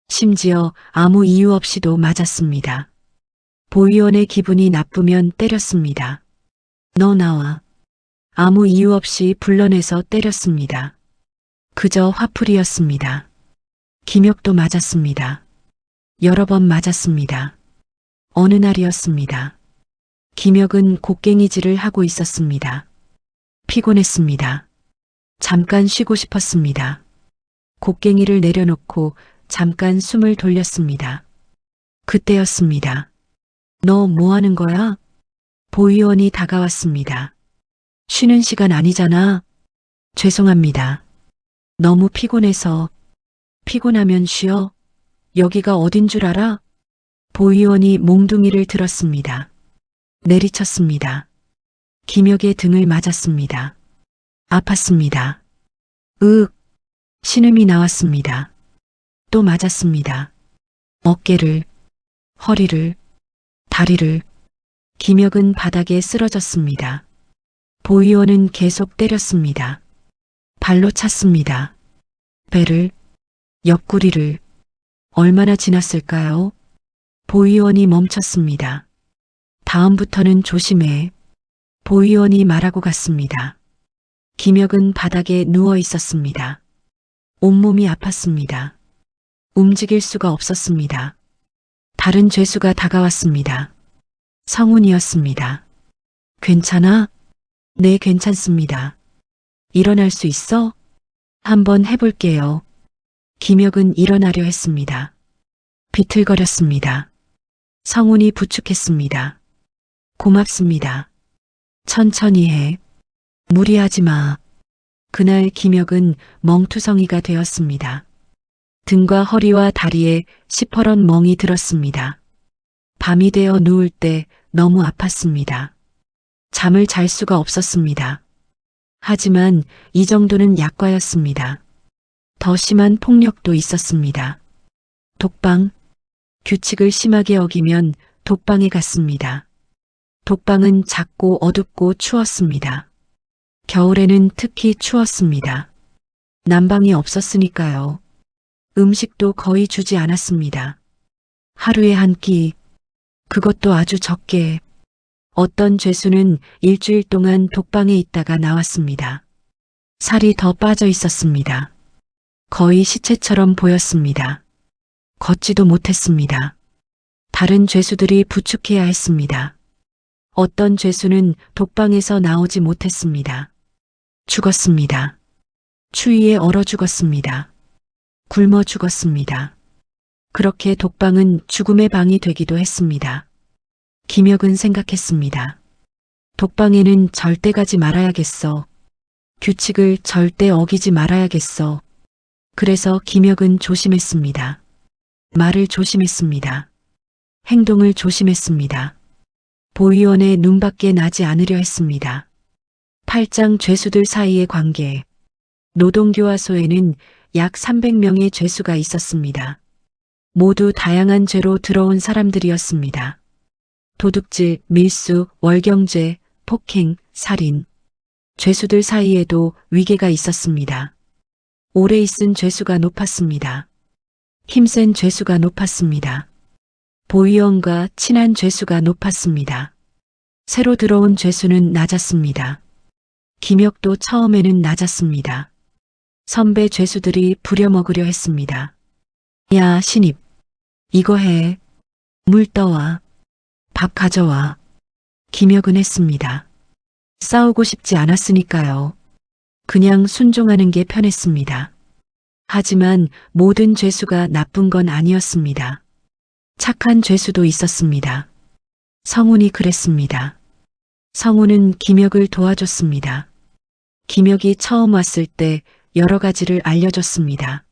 심지어 아무 이유 없이도 맞았습니다. 보위원의 기분이 나쁘면 때렸습니다. 너 나와. 아무 이유 없이 불러내서 때렸습니다. 그저 화풀이였습니다. 김혁도 맞았습니다. 여러 번 맞았습니다. 어느 날이었습니다. 김혁은 곡괭이질을 하고 있었습니다. 피곤했습니다. 잠깐 쉬고 싶었습니다. 곡괭이를 내려놓고 잠깐 숨을 돌렸습니다. 그때였습니다. 너 뭐 하는 거야? 보의원이 다가왔습니다. 쉬는 시간 아니잖아. 죄송합니다. 너무 피곤해서. 피곤하면 쉬어. 여기가 어딘 줄 알아? 보의원이 몽둥이를 들었습니다. 내리쳤습니다. 김혁의 등을 맞았습니다. 아팠습니다. 으윽. 신음이 나왔습니다. 또 맞았습니다. 어깨를, 허리를, 다리를. 김혁은 바닥에 쓰러졌습니다. 보의원은 계속 때렸습니다. 발로 찼습니다. 배를, 옆구리를. 얼마나 지났을까요? 보의원이 멈췄습니다. 다음부터는 조심해. 보의원이 말하고 갔습니다. 김혁은 바닥에 누워 있었습니다. 온몸이 아팠습니다. 움직일 수가 없었습니다. 다른 죄수가 다가왔습니다. 성훈이었습니다. 괜찮아? 네, 괜찮습니다. 일어날 수 있어? 한번 해볼게요. 김혁은 일어나려 했습니다. 비틀거렸습니다. 성훈이 부축했습니다. 고맙습니다. 천천히 해. 무리하지 마. 그날 김혁은 멍투성이가 되었습니다. 등과 허리와 다리에 시퍼런 멍이 들었습니다. 밤이 되어 누울 때 너무 아팠습니다. 잠을 잘 수가 없었습니다. 하지만 이 정도는 약과였습니다. 더 심한 폭력도 있었습니다. 독방. 규칙을 심하게 어기면 독방에 갔습니다. 독방은 작고 어둡고 추웠습니다. 겨울에는 특히 추웠습니다. 난방이 없었으니까요. 음식도 거의 주지 않았습니다. 하루에 한 끼, 그것도 아주 적게. 어떤 죄수는 일주일 동안 독방에 있다가 나왔습니다. 살이 더 빠져 있었습니다. 거의 시체처럼 보였습니다. 걷지도 못했습니다. 다른 죄수들이 부축해야 했습니다. 어떤 죄수는 독방에서 나오지 못했습니다. 죽었습니다. 추위에 얼어 죽었습니다. 굶어 죽었습니다. 그렇게 독방은 죽음의 방이 되기도 했습니다. 김혁은 생각했습니다. 독방에는 절대 가지 말아야겠어. 규칙을 절대 어기지 말아야겠어. 그래서 김혁은 조심했습니다. 말을 조심했습니다. 행동을 조심했습니다. 보위원의 눈밖에 나지 않으려 했습니다. 8장 죄수들 사이의 관계. 노동교화소에는 약 300명의 죄수가 있었습니다. 모두 다양한 죄로 들어온 사람들이었습니다. 도둑질, 밀수, 월경죄, 폭행, 살인. 죄수들 사이에도 위계가 있었습니다. 오래 있은 죄수가 높았습니다. 힘센 죄수가 높았습니다. 보위원과 친한 죄수가 높았습니다. 새로 들어온 죄수는 낮았습니다. 김혁도 처음에는 낮았습니다. 선배 죄수들이 부려먹으려 했습니다. 야, 신입. 이거 해. 물 떠와. 밥 가져와. 김혁은 했습니다. 싸우고 싶지 않았으니까요. 그냥 순종하는 게 편했습니다. 하지만 모든 죄수가 나쁜 건 아니었습니다. 착한 죄수도 있었습니다. 성훈이 그랬습니다. 성훈은 김혁을 도와줬습니다. 김혁이 처음 왔을 때 여러 가지를 알려줬습니다.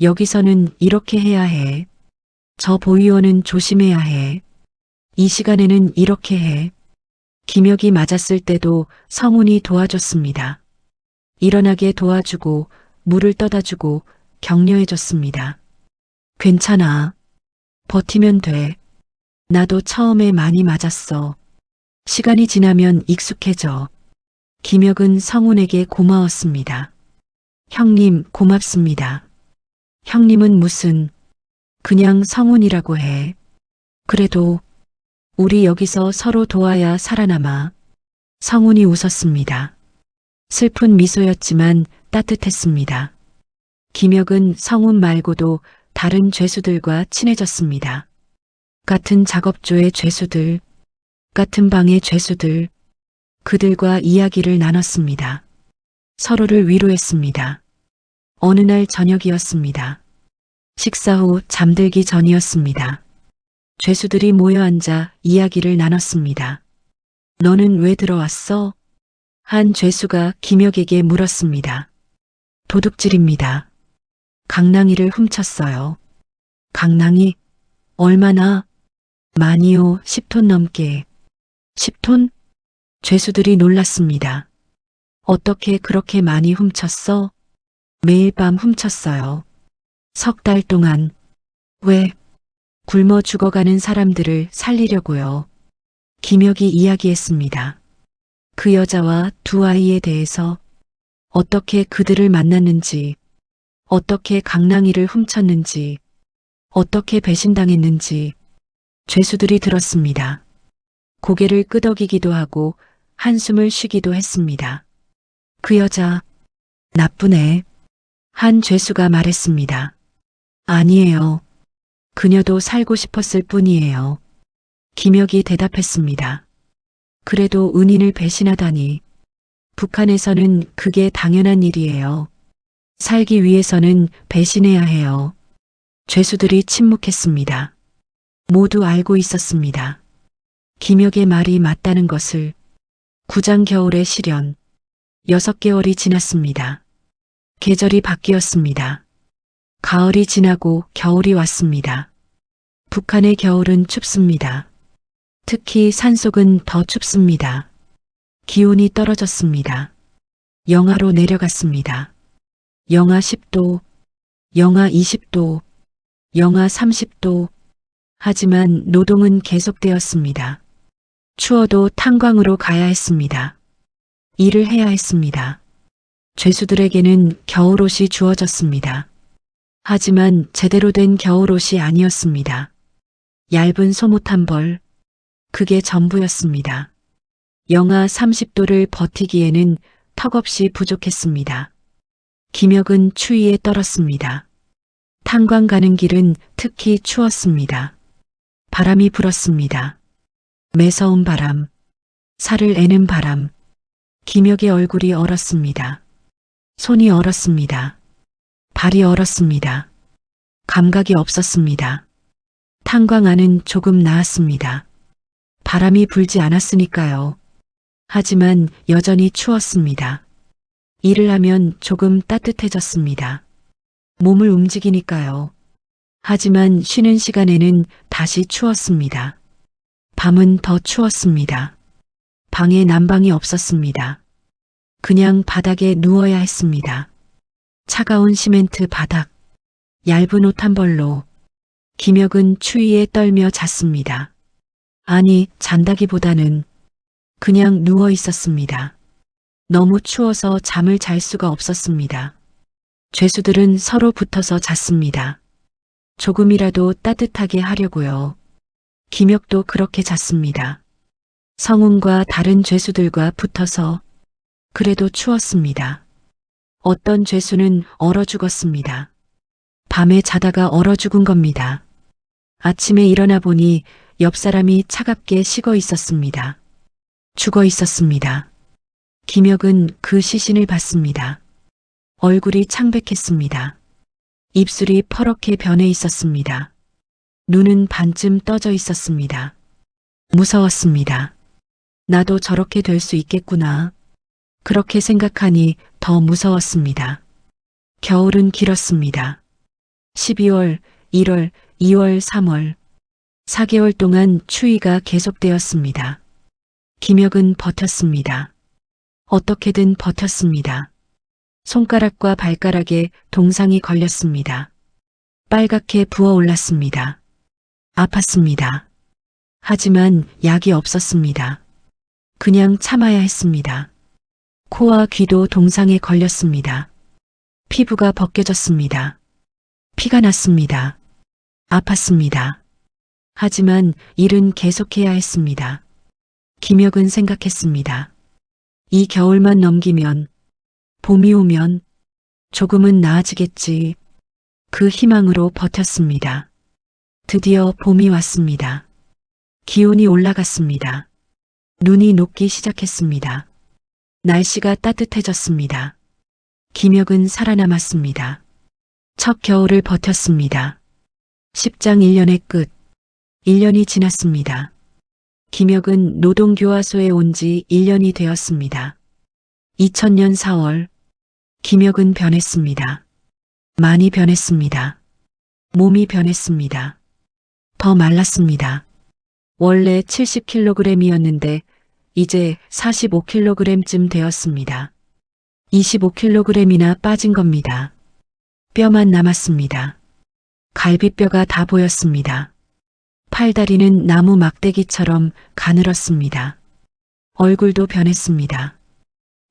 여기서는 이렇게 해야 해. 저 보위원은 조심해야 해. 이 시간에는 이렇게 해. 김혁이 맞았을 때도 성훈이 도와줬습니다. 일어나게 도와주고 물을 떠다 주고 격려해줬습니다. 괜찮아. 버티면 돼. 나도 처음에 많이 맞았어. 시간이 지나면 익숙해져. 김혁은 성훈에게 고마웠습니다. 형님, 고맙습니다. 형님은 무슨, 그냥 성훈이라고 해. 그래도 우리 여기서 서로 도와야 살아남아. 성훈이 웃었습니다. 슬픈 미소였지만 따뜻했습니다. 김혁은 성훈 말고도 다른 죄수들과 친해졌습니다. 같은 작업조의 죄수들, 같은 방의 죄수들, 그들과 이야기를 나눴습니다. 서로를 위로했습니다. 어느 날 저녁이었습니다. 식사 후 잠들기 전이었습니다. 죄수들이 모여 앉아 이야기를 나눴습니다. 너는 왜 들어왔어? 한 죄수가 김혁에게 물었습니다. 도둑질입니다. 강낭이를 훔쳤어요. 강낭이? 얼마나? 많이요, 10톤 넘게. 10톤? 죄수들이 놀랐습니다. 어떻게 그렇게 많이 훔쳤어? 매일 밤 훔쳤어요. 3달 동안. 왜? 굶어 죽어가는 사람들을 살리려고요. 김혁이 이야기했습니다. 그 여자와 두 아이에 대해서 어떻게 그들을 만났는지, 어떻게 강낭이를 훔쳤는지, 어떻게 배신당했는지 죄수들이 들었습니다. 고개를 끄덕이기도 하고 한숨을 쉬기도 했습니다. 그 여자, 나쁜 애. 한 죄수가 말했습니다. 아니에요. 그녀도 살고 싶었을 뿐이에요. 김혁이 대답했습니다. 그래도 은인을 배신하다니. 북한에서는 그게 당연한 일이에요. 살기 위해서는 배신해야 해요. 죄수들이 침묵했습니다. 모두 알고 있었습니다. 김혁의 말이 맞다는 것을. 구장 겨울의 시련. 6개월이 지났습니다. 계절이 바뀌었습니다. 가을이 지나고 겨울이 왔습니다. 북한의 겨울은 춥습니다. 특히 산속은 더 춥습니다. 기온이 떨어졌습니다. 영하로 내려갔습니다. 영하 10도, 영하 20도, 영하 30도. 하지만 노동은 계속되었습니다. 추워도 탄광으로 가야 했습니다. 일을 해야 했습니다. 죄수들에게는 겨울옷이 주어졌습니다. 하지만 제대로 된 겨울옷이 아니었습니다. 얇은 소못 한 벌, 그게 전부였습니다. 영하 30도를 버티기에는 턱없이 부족했습니다. 김혁은 추위에 떨었습니다. 탄광 가는 길은 특히 추웠습니다. 바람이 불었습니다. 매서운 바람, 살을 애는 바람. 김혁의 얼굴이 얼었습니다. 손이 얼었습니다. 발이 얼었습니다. 감각이 없었습니다. 탄광 안은 조금 나았습니다. 바람이 불지 않았으니까요. 하지만 여전히 추웠습니다. 일을 하면 조금 따뜻해졌습니다. 몸을 움직이니까요. 하지만 쉬는 시간에는 다시 추웠습니다. 밤은 더 추웠습니다. 방에 난방이 없었습니다. 그냥 바닥에 누워야 했습니다. 차가운 시멘트 바닥, 얇은 옷 한 벌로. 김혁은 추위에 떨며 잤습니다. 아니, 잔다기보다는 그냥 누워 있었습니다. 너무 추워서 잠을 잘 수가 없었습니다. 죄수들은 서로 붙어서 잤습니다. 조금이라도 따뜻하게 하려고요. 김혁도 그렇게 잤습니다. 성훈과 다른 죄수들과 붙어서. 그래도 추웠습니다. 어떤 죄수는 얼어 죽었습니다. 밤에 자다가 얼어 죽은 겁니다. 아침에 일어나 보니 옆 사람이 차갑게 식어 있었습니다. 죽어 있었습니다. 김혁은 그 시신을 봤습니다. 얼굴이 창백했습니다. 입술이 퍼렇게 변해 있었습니다. 눈은 반쯤 떠져 있었습니다. 무서웠습니다. 나도 저렇게 될 수 있겠구나. 그렇게 생각하니 더 무서웠습니다. 겨울은 길었습니다. 12월, 1월, 2월, 3월. 4개월 동안 추위가 계속되었습니다. 김혁은 버텼습니다. 어떻게든 버텼습니다. 손가락과 발가락에 동상이 걸렸습니다. 빨갛게 부어올랐습니다. 아팠습니다. 하지만 약이 없었습니다. 그냥 참아야 했습니다. 코와 귀도 동상에 걸렸습니다. 피부가 벗겨졌습니다. 피가 났습니다. 아팠습니다. 하지만 일은 계속해야 했습니다. 김혁은 생각했습니다. 이 겨울만 넘기면, 봄이 오면 조금은 나아지겠지. 그 희망으로 버텼습니다. 드디어 봄이 왔습니다. 기온이 올라갔습니다. 눈이 녹기 시작했습니다. 날씨가 따뜻해졌습니다. 김혁은 살아남았습니다. 첫 겨울을 버텼습니다. 10장 1년의 끝. 1년이 지났습니다. 김혁은 노동교화소에 온 지 1년이 되었습니다. 2000년 4월, 김혁은 변했습니다. 많이 변했습니다. 몸이 변했습니다. 더 말랐습니다. 원래 70kg이었는데 이제 45kg쯤 되었습니다. 25kg이나 빠진 겁니다. 뼈만 남았습니다. 갈비뼈가 다 보였습니다. 팔다리는 나무 막대기처럼 가늘었습니다. 얼굴도 변했습니다.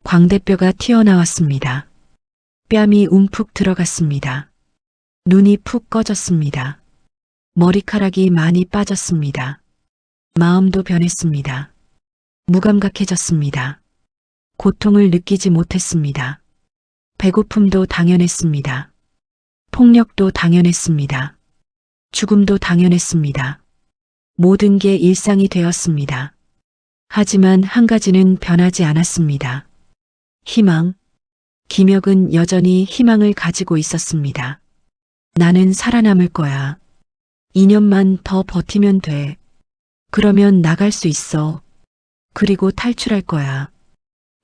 광대뼈가 튀어나왔습니다. 뺨이 움푹 들어갔습니다. 눈이 푹 꺼졌습니다. 머리카락이 많이 빠졌습니다. 마음도 변했습니다. 무감각해졌습니다. 고통을 느끼지 못했습니다. 배고픔도 당연했습니다. 폭력도 당연했습니다. 죽음도 당연했습니다. 모든 게 일상이 되었습니다. 하지만 한 가지는 변하지 않았습니다. 희망. 김혁은 여전히 희망을 가지고 있었습니다. 나는 살아남을 거야. 2년만 더 버티면 돼. 그러면 나갈 수 있어. 그리고 탈출할 거야.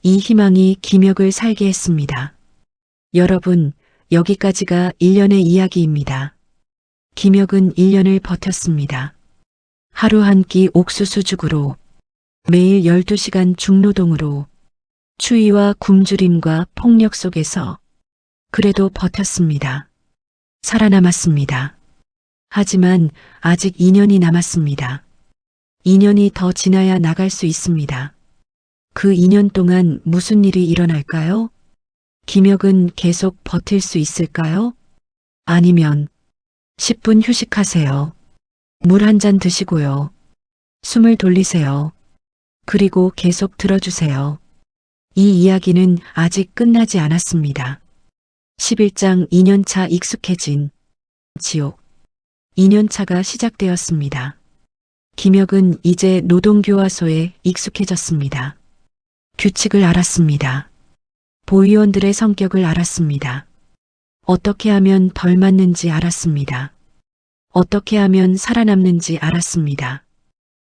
이 희망이 김혁을 살게 했습니다. 여러분, 여기까지가 1년의 이야기입니다. 김혁은 1년을 버텼습니다. 하루 한 끼 옥수수죽으로, 매일 12시간 중노동으로, 추위와 굶주림과 폭력 속에서 그래도 버텼습니다. 살아남았습니다. 하지만 아직 2년이 남았습니다. 2년이 더 지나야 나갈 수 있습니다. 그 2년 동안 무슨 일이 일어날까요? 김혁은 계속 버틸 수 있을까요? 아니면 10분 휴식하세요. 물 한 잔 드시고요. 숨을 돌리세요. 그리고 계속 들어주세요. 이 이야기는 아직 끝나지 않았습니다. 11장 2년차 익숙해진 지옥. 2년차가 시작되었습니다. 김혁은 이제 노동교화소에 익숙해졌습니다. 규칙을 알았습니다. 보위원들의 성격을 알았습니다. 어떻게 하면 덜 맞는지 알았습니다. 어떻게 하면 살아남는지 알았습니다.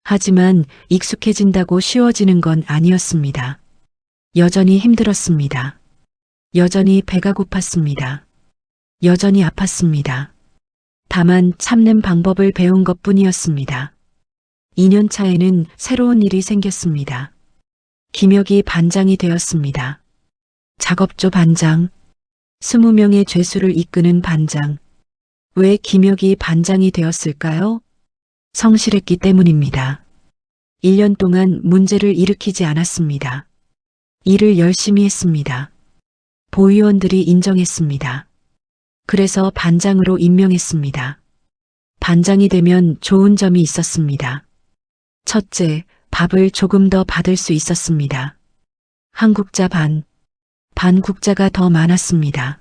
하지만 익숙해진다고 쉬워지는 건 아니었습니다. 여전히 힘들었습니다. 여전히 배가 고팠습니다. 여전히 아팠습니다. 다만 참는 방법을 배운 것뿐이었습니다. 2년 차에는 새로운 일이 생겼습니다. 김혁이 반장이 되었습니다. 작업조 반장, 20명의 죄수를 이끄는 반장. 왜 김혁이 반장이 되었을까요? 성실했기 때문입니다. 1년 동안 문제를 일으키지 않았습니다. 일을 열심히 했습니다. 보위원들이 인정했습니다. 그래서 반장으로 임명했습니다. 반장이 되면 좋은 점이 있었습니다. 첫째, 밥을 조금 더 받을 수 있었습니다. 한국자 반국자가 더 많았습니다.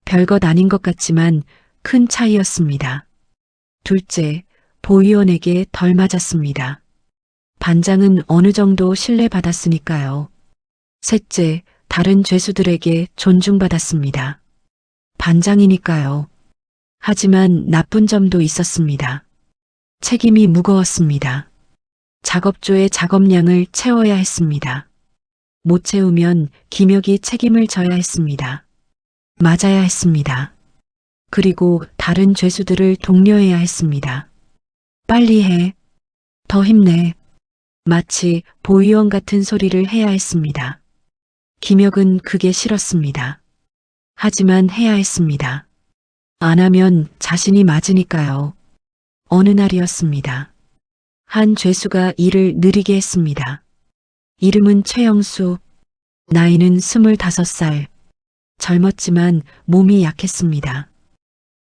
별것 아닌 것 같지만 큰 차이였습니다. 둘째, 보위원에게 덜 맞았습니다. 반장은 어느 정도 신뢰받았으니까요. 셋째, 다른 죄수들에게 존중받았습니다. 반장이니까요. 하지만 나쁜 점도 있었습니다. 책임이 무거웠습니다. 작업조의 작업량을 채워야 했습니다. 못 채우면 김혁이 책임을 져야 했습니다. 맞아야 했습니다. 그리고 다른 죄수들을 독려해야 했습니다. 빨리 해. 더 힘내. 마치 보위원 같은 소리를 해야 했습니다. 김혁은 그게 싫었습니다. 하지만 해야 했습니다. 안 하면 자신이 맞으니까요. 어느 날이었습니다. 한 죄수가 일을 느리게 했습니다. 이름은 최영수, 나이는 25살. 젊었지만 몸이 약했습니다.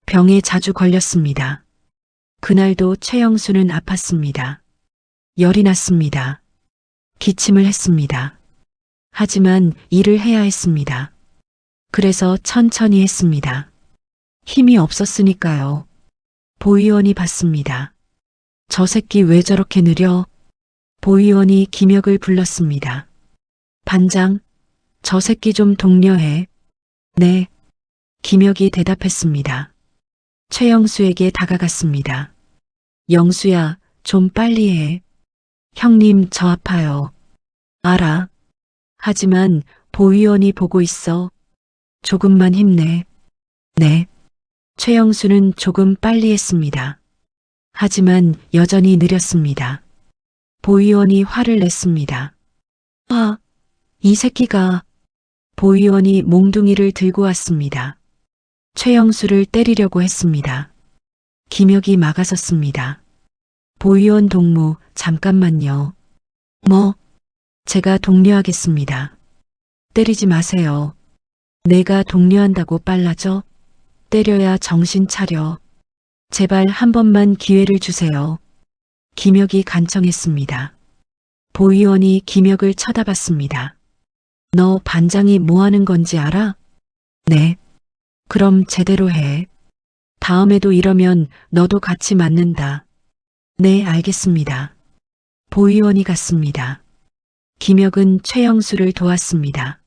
병에 자주 걸렸습니다. 그날도 최영수는 아팠습니다. 열이 났습니다. 기침을 했습니다. 하지만 일을 해야 했습니다. 그래서 천천히 했습니다. 힘이 없었으니까요. 보위원이 봤습니다. 저 새끼 왜 저렇게 느려? 보위원이 김혁을 불렀습니다. 반장, 저 새끼 좀 독려해. 네. 김혁이 대답했습니다. 최영수에게 다가갔습니다. 영수야, 좀 빨리 해. 형님, 저 아파요. 알아. 하지만 보 의원이 보고 있어. 조금만 힘내. 네. 최영수는 조금 빨리 했습니다. 하지만 여전히 느렸습니다. 보 의원이 화를 냈습니다. 아, 이 새끼가. 보 의원이 몽둥이를 들고 왔습니다. 최영수를 때리려고 했습니다. 김혁이 막아섰습니다. 보 의원 동무, 잠깐만요. 뭐? 제가 독려하겠습니다. 때리지 마세요. 내가 독려한다고 빨라져? 때려야 정신 차려. 제발 한 번만 기회를 주세요. 김혁이 간청했습니다. 보 의원이 김혁을 쳐다봤습니다. 너 반장이 뭐 하는 건지 알아? 네. 그럼 제대로 해. 다음에도 이러면 너도 같이 맞는다. 네, 알겠습니다. 보 의원이 갔습니다. 김혁은 최영수를 도왔습니다.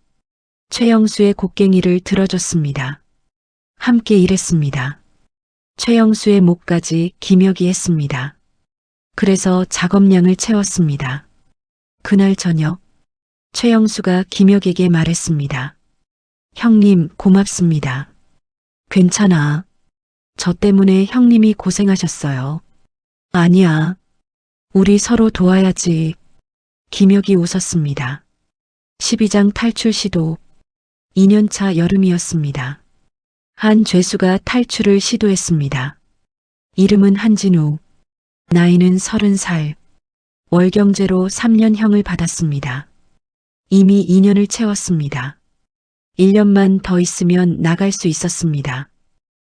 최영수의 곡괭이를 들어줬습니다. 함께 일했습니다. 최영수의 목까지 김혁이 했습니다. 그래서 작업량을 채웠습니다. 그날 저녁 최영수가 김혁에게 말했습니다. 형님, 고맙습니다. 괜찮아. 저 때문에 형님이 고생하셨어요. 아니야. 우리 서로 도와야지. 김혁이 웃었습니다. 12장 탈출 시도. 2년차 여름이었습니다. 한 죄수가 탈출을 시도했습니다. 이름은 한진우. 나이는 30살. 월경제로 3년형을 받았습니다. 이미 2년을 채웠습니다. 1년만 더 있으면 나갈 수 있었습니다.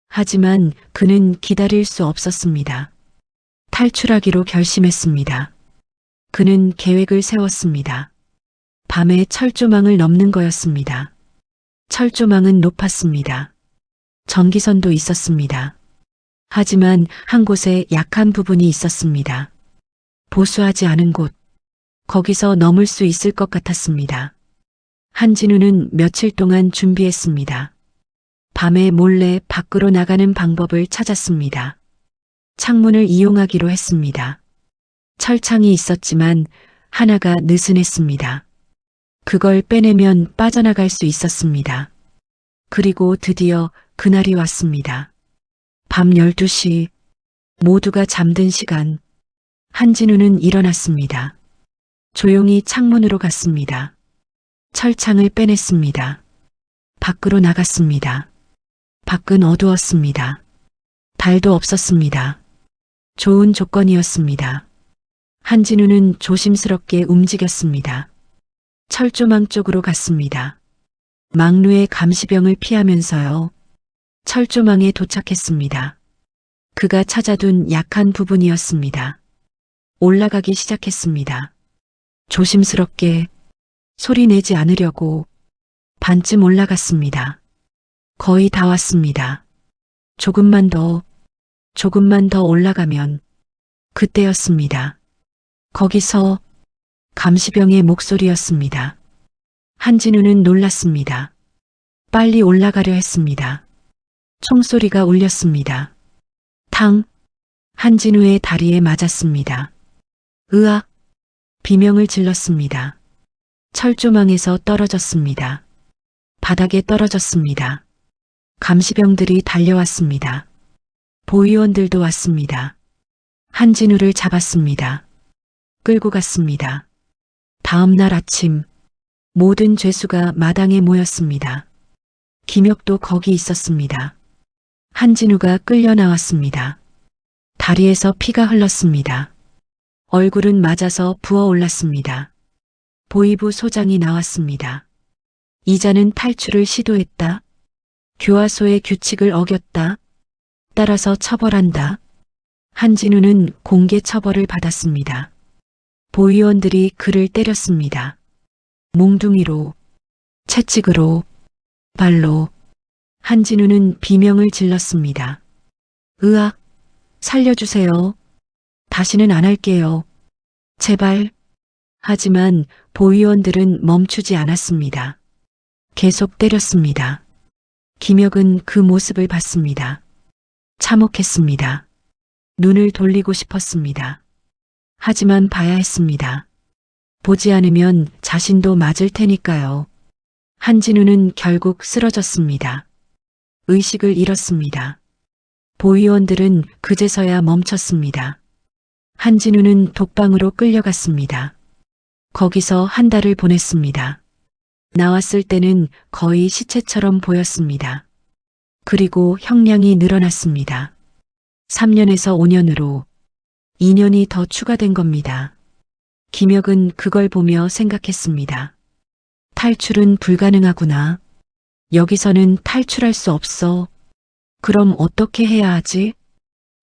하지만 그는 기다릴 수 없었습니다. 탈출하기로 결심했습니다. 그는 계획을 세웠습니다. 밤에 철조망을 넘는 거였습니다. 철조망은 높았습니다. 전기선도 있었습니다. 하지만 한 곳에 약한 부분이 있었습니다. 보수하지 않은 곳. 거기서 넘을 수 있을 것 같았습니다. 한진우는 며칠 동안 준비했습니다. 밤에 몰래 밖으로 나가는 방법을 찾았습니다. 창문을 이용하기로 했습니다. 철창이 있었지만 하나가 느슨했습니다. 그걸 빼내면 빠져나갈 수 있었습니다. 그리고 드디어 그날이 왔습니다. 밤 12시, 모두가 잠든 시간, 한진우는 일어났습니다. 조용히 창문으로 갔습니다. 철창을 빼냈습니다. 밖으로 나갔습니다. 밖은 어두웠습니다. 달도 없었습니다. 좋은 조건이었습니다. 한진우는 조심스럽게 움직였습니다. 철조망 쪽으로 갔습니다. 망루의 감시병을 피하면서요. 철조망에 도착했습니다. 그가 찾아둔 약한 부분이었습니다. 올라가기 시작했습니다. 조심스럽게, 소리 내지 않으려고 반쯤 올라갔습니다. 거의 다 왔습니다. 조금만 더 올라가면 그때였습니다. 거기서 감시병의 목소리였습니다. 한진우는 놀랐습니다. 빨리 올라가려 했습니다. 총소리가 울렸습니다. 탕! 한진우의 다리에 맞았습니다. 으악! 비명을 질렀습니다. 철조망에서 떨어졌습니다. 바닥에 떨어졌습니다. 감시병들이 달려왔습니다. 보위원들도 왔습니다. 한진우를 잡았습니다. 끌고 갔습니다. 다음 날 아침 모든 죄수가 마당에 모였습니다. 김혁도 거기 있었습니다. 한진우가 끌려 나왔습니다. 다리에서 피가 흘렀습니다. 얼굴은 맞아서 부어올랐습니다. 보위부 소장이 나왔습니다. 이자는 탈출을 시도했다. 교화소의 규칙을 어겼다. 따라서 처벌한다. 한진우는 공개 처벌을 받았습니다. 보위원들이 그를 때렸습니다. 몽둥이로, 채찍으로, 발로. 한진우는 비명을 질렀습니다. 으악, 살려주세요. 다시는 안 할게요. 제발. 하지만 보위원들은 멈추지 않았습니다. 계속 때렸습니다. 김혁은 그 모습을 봤습니다. 참혹했습니다. 눈을 돌리고 싶었습니다. 하지만 봐야 했습니다. 보지 않으면 자신도 맞을 테니까요. 한진우는 결국 쓰러졌습니다. 의식을 잃었습니다. 보위원들은 그제서야 멈췄습니다. 한진우는 독방으로 끌려갔습니다. 거기서 한 달을 보냈습니다. 나왔을 때는 거의 시체처럼 보였습니다. 그리고 형량이 늘어났습니다. 3년에서 5년으로 2년이 더 추가된 겁니다. 김혁은 그걸 보며 생각했습니다. 탈출은 불가능하구나. 여기서는 탈출할 수 없어. 그럼 어떻게 해야 하지?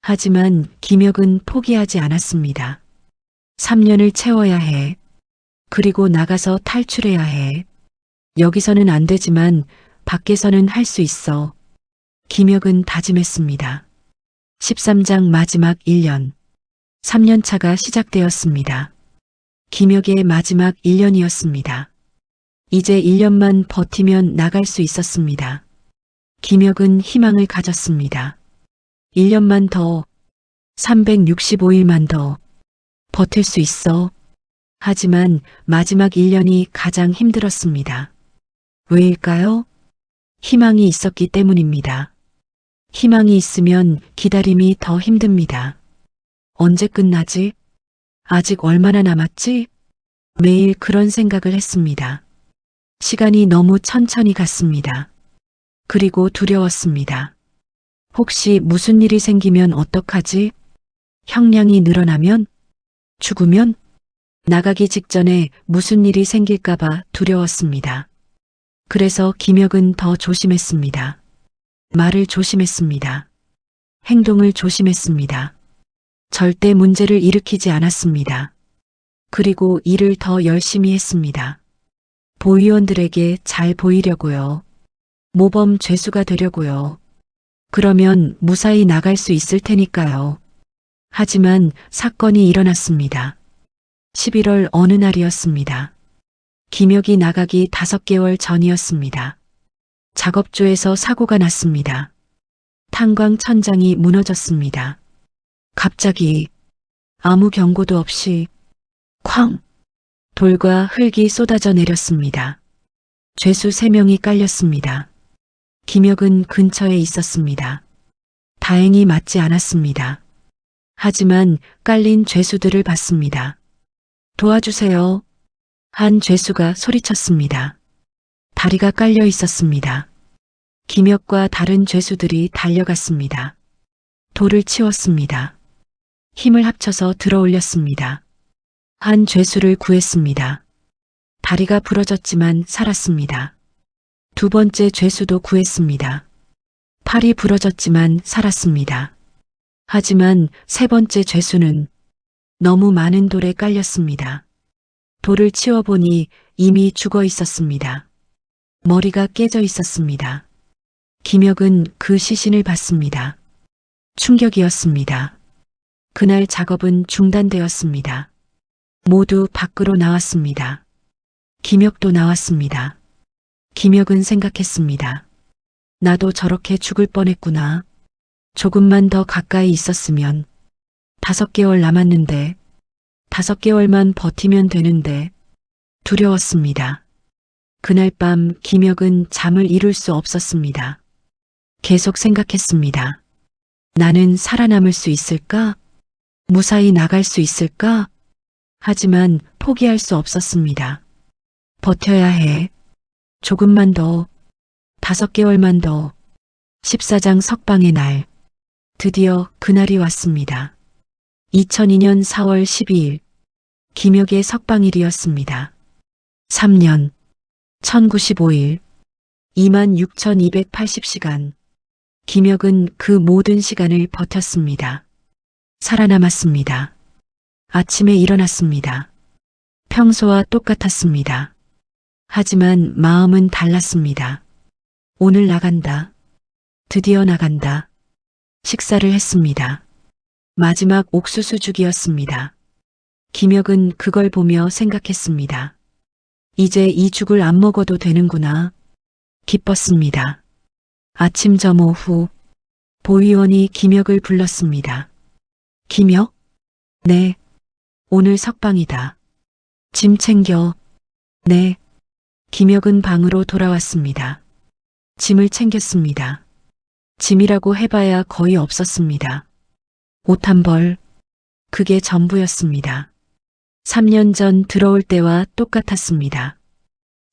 하지만 김혁은 포기하지 않았습니다. 3년을 채워야 해. 그리고 나가서 탈출해야 해. 여기서는 안 되지만 밖에서는 할 수 있어. 김혁은 다짐했습니다. 13장 마지막 1년. 3년차가 시작되었습니다. 김혁의 마지막 1년이었습니다. 이제 1년만 버티면 나갈 수 있었습니다. 김혁은 희망을 가졌습니다. 1년만 더, 365일만 더 버틸 수 있어. 하지만 마지막 1년이 가장 힘들었습니다. 왜일까요? 희망이 있었기 때문입니다. 희망이 있으면 기다림이 더 힘듭니다. 언제 끝나지? 아직 얼마나 남았지? 매일 그런 생각을 했습니다. 시간이 너무 천천히 갔습니다. 그리고 두려웠습니다. 혹시 무슨 일이 생기면 어떡하지? 형량이 늘어나면? 죽으면? 나가기 직전에 무슨 일이 생길까봐 두려웠습니다. 그래서 김혁은 더 조심했습니다. 말을 조심했습니다. 행동을 조심했습니다. 절대 문제를 일으키지 않았습니다. 그리고 일을 더 열심히 했습니다. 보위원들에게 잘 보이려고요. 모범 죄수가 되려고요. 그러면 무사히 나갈 수 있을 테니까요. 하지만 사건이 일어났습니다. 11월 어느 날이었습니다. 김혁이 나가기 5개월 전이었습니다. 작업조에서 사고가 났습니다. 탄광 천장이 무너졌습니다. 갑자기 아무 경고도 없이 쾅! 돌과 흙이 쏟아져 내렸습니다. 죄수 3명이 깔렸습니다. 김혁은 근처에 있었습니다. 다행히 맞지 않았습니다. 하지만 깔린 죄수들을 봤습니다. 도와주세요. 한 죄수가 소리쳤습니다. 다리가 깔려 있었습니다. 김혁과 다른 죄수들이 달려갔습니다. 돌을 치웠습니다. 힘을 합쳐서 들어 올렸습니다. 한 죄수를 구했습니다. 다리가 부러졌지만 살았습니다. 2번째 죄수도 구했습니다. 팔이 부러졌지만 살았습니다. 하지만 3번째 죄수는 너무 많은 돌에 깔렸습니다. 돌을 치워보니 이미 죽어 있었습니다. 머리가 깨져 있었습니다. 김혁은 그 시신을 봤습니다. 충격이었습니다. 그날 작업은 중단되었습니다. 모두 밖으로 나왔습니다. 김혁도 나왔습니다. 김혁은 생각했습니다. 나도 저렇게 죽을 뻔했구나. 조금만 더 가까이 있었으면. 5개월 남았는데, 5개월만 버티면 되는데, 두려웠습니다. 그날 밤 김혁은 잠을 이룰 수 없었습니다. 계속 생각했습니다. 나는 살아남을 수 있을까? 무사히 나갈 수 있을까? 하지만 포기할 수 없었습니다. 버텨야 해. 조금만 더. 5개월만 더. 14장 석방의 날. 드디어 그날이 왔습니다. 2002년 4월 12일. 김혁의 석방일이었습니다. 3년. 1095일. 26,280시간. 김혁은 그 모든 시간을 버텼습니다. 살아남았습니다. 아침에 일어났습니다. 평소와 똑같았습니다. 하지만 마음은 달랐습니다. 오늘 나간다. 드디어 나간다. 식사를 했습니다. 마지막 옥수수 죽이었습니다. 김혁은 그걸 보며 생각했습니다. 이제 이 죽을 안 먹어도 되는구나. 기뻤습니다. 아침 점호 후 보위원이 김혁을 불렀습니다. 김혁? 네. 오늘 석방이다. 짐 챙겨. 네. 김혁은 방으로 돌아왔습니다. 짐을 챙겼습니다. 짐이라고 해봐야 거의 없었습니다. 옷 한 벌. 그게 전부였습니다. 3년 전 들어올 때와 똑같았습니다.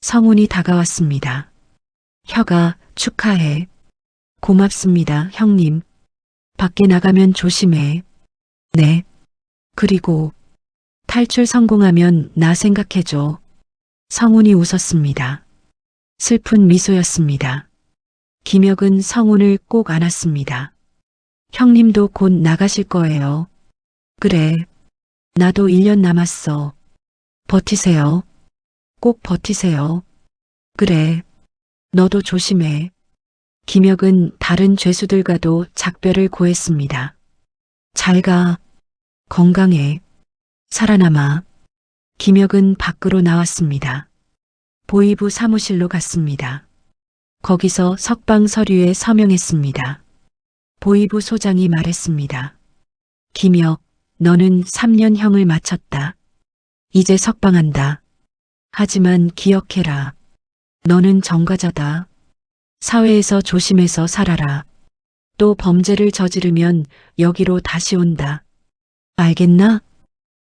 성운이 다가왔습니다. 혁아, 축하해. 고맙습니다, 형님. 밖에 나가면 조심해. 네. 그리고 탈출 성공하면 나 생각해줘. 성운이 웃었습니다. 슬픈 미소였습니다. 김혁은 성운을 꼭 안았습니다. 형님도 곧 나가실 거예요. 그래. 나도 1년 남았어. 버티세요. 꼭 버티세요. 그래. 너도 조심해. 김혁은 다른 죄수들과도 작별을 고했습니다. 잘 가. 건강해. 살아남아. 김혁은 밖으로 나왔습니다. 보이부 사무실로 갔습니다. 거기서 석방 서류에 서명했습니다. 보이부 소장이 말했습니다. 김혁, 너는 3년형을 마쳤다. 이제 석방한다. 하지만 기억해라. 너는 전과자다. 사회에서 조심해서 살아라. 또 범죄를 저지르면 여기로 다시 온다. 알겠나?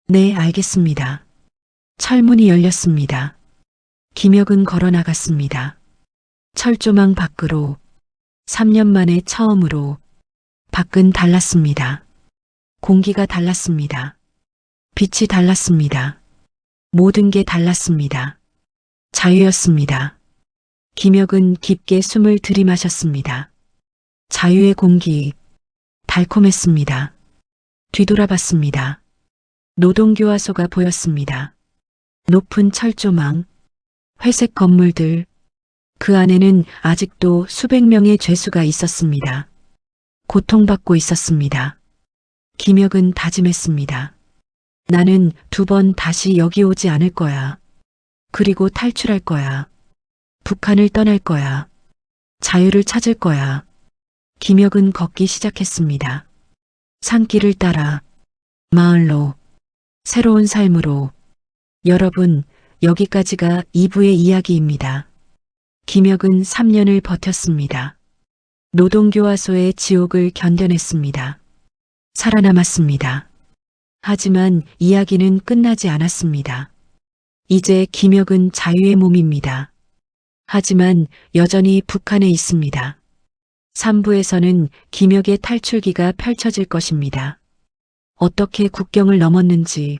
네, 알겠습니다. 철문이 열렸습니다. 김혁은 걸어 나갔습니다. 철조망 밖으로 3년 만에 처음으로 밖은 달랐습니다. 공기가 달랐습니다. 빛이 달랐습니다. 모든 게 달랐습니다. 자유였습니다. 김혁은 깊게 숨을 들이마셨습니다. 자유의 공기, 달콤했습니다. 뒤돌아봤습니다. 노동교화소가 보였습니다. 높은 철조망, 회색 건물들, 그 안에는 아직도 수백 명의 죄수가 있었습니다. 고통받고 있었습니다. 김혁은 다짐했습니다. 나는 2번 다시 여기 오지 않을 거야. 그리고 탈출할 거야. 북한을 떠날 거야. 자유를 찾을 거야. 김혁은 걷기 시작했습니다. 산길을 따라, 마을로, 새로운 삶으로. 여러분, 여기까지가 2부의 이야기입니다. 김혁은 3년을 버텼습니다. 노동교화소의 지옥을 견뎌냈습니다. 살아남았습니다. 하지만 이야기는 끝나지 않았습니다. 이제 김혁은 자유의 몸입니다. 하지만 여전히 북한에 있습니다. 3부에서는 김혁의 탈출기가 펼쳐질 것입니다. 어떻게 국경을 넘었는지,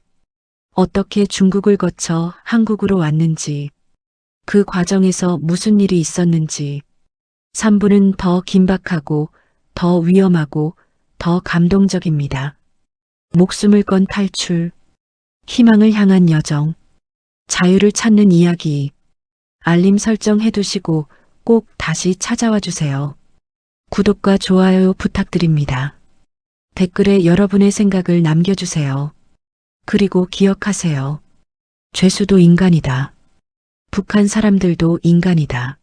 어떻게 중국을 거쳐 한국으로 왔는지, 그 과정에서 무슨 일이 있었는지, 3부는 더 긴박하고 더 위험하고 더 감동적입니다. 목숨을 건 탈출, 희망을 향한 여정, 자유를 찾는 이야기. 알림 설정 해두시고 꼭 다시 찾아와 주세요. 구독과 좋아요 부탁드립니다. 댓글에 여러분의 생각을 남겨주세요. 그리고 기억하세요. 죄수도 인간이다. 북한 사람들도 인간이다.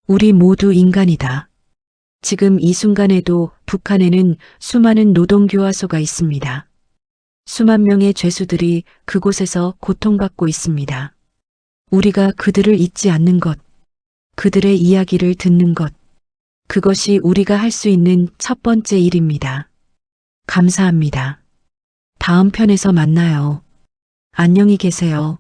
우리 모두 인간이다. 지금 이 순간에도 북한에는 수많은 노동교화소가 있습니다. 수만 명의 죄수들이 그곳에서 고통받고 있습니다. 우리가 그들을 잊지 않는 것, 그들의 이야기를 듣는 것, 그것이 우리가 할 수 있는 첫 번째 일입니다. 감사합니다. 다음 편에서 만나요. 안녕히 계세요.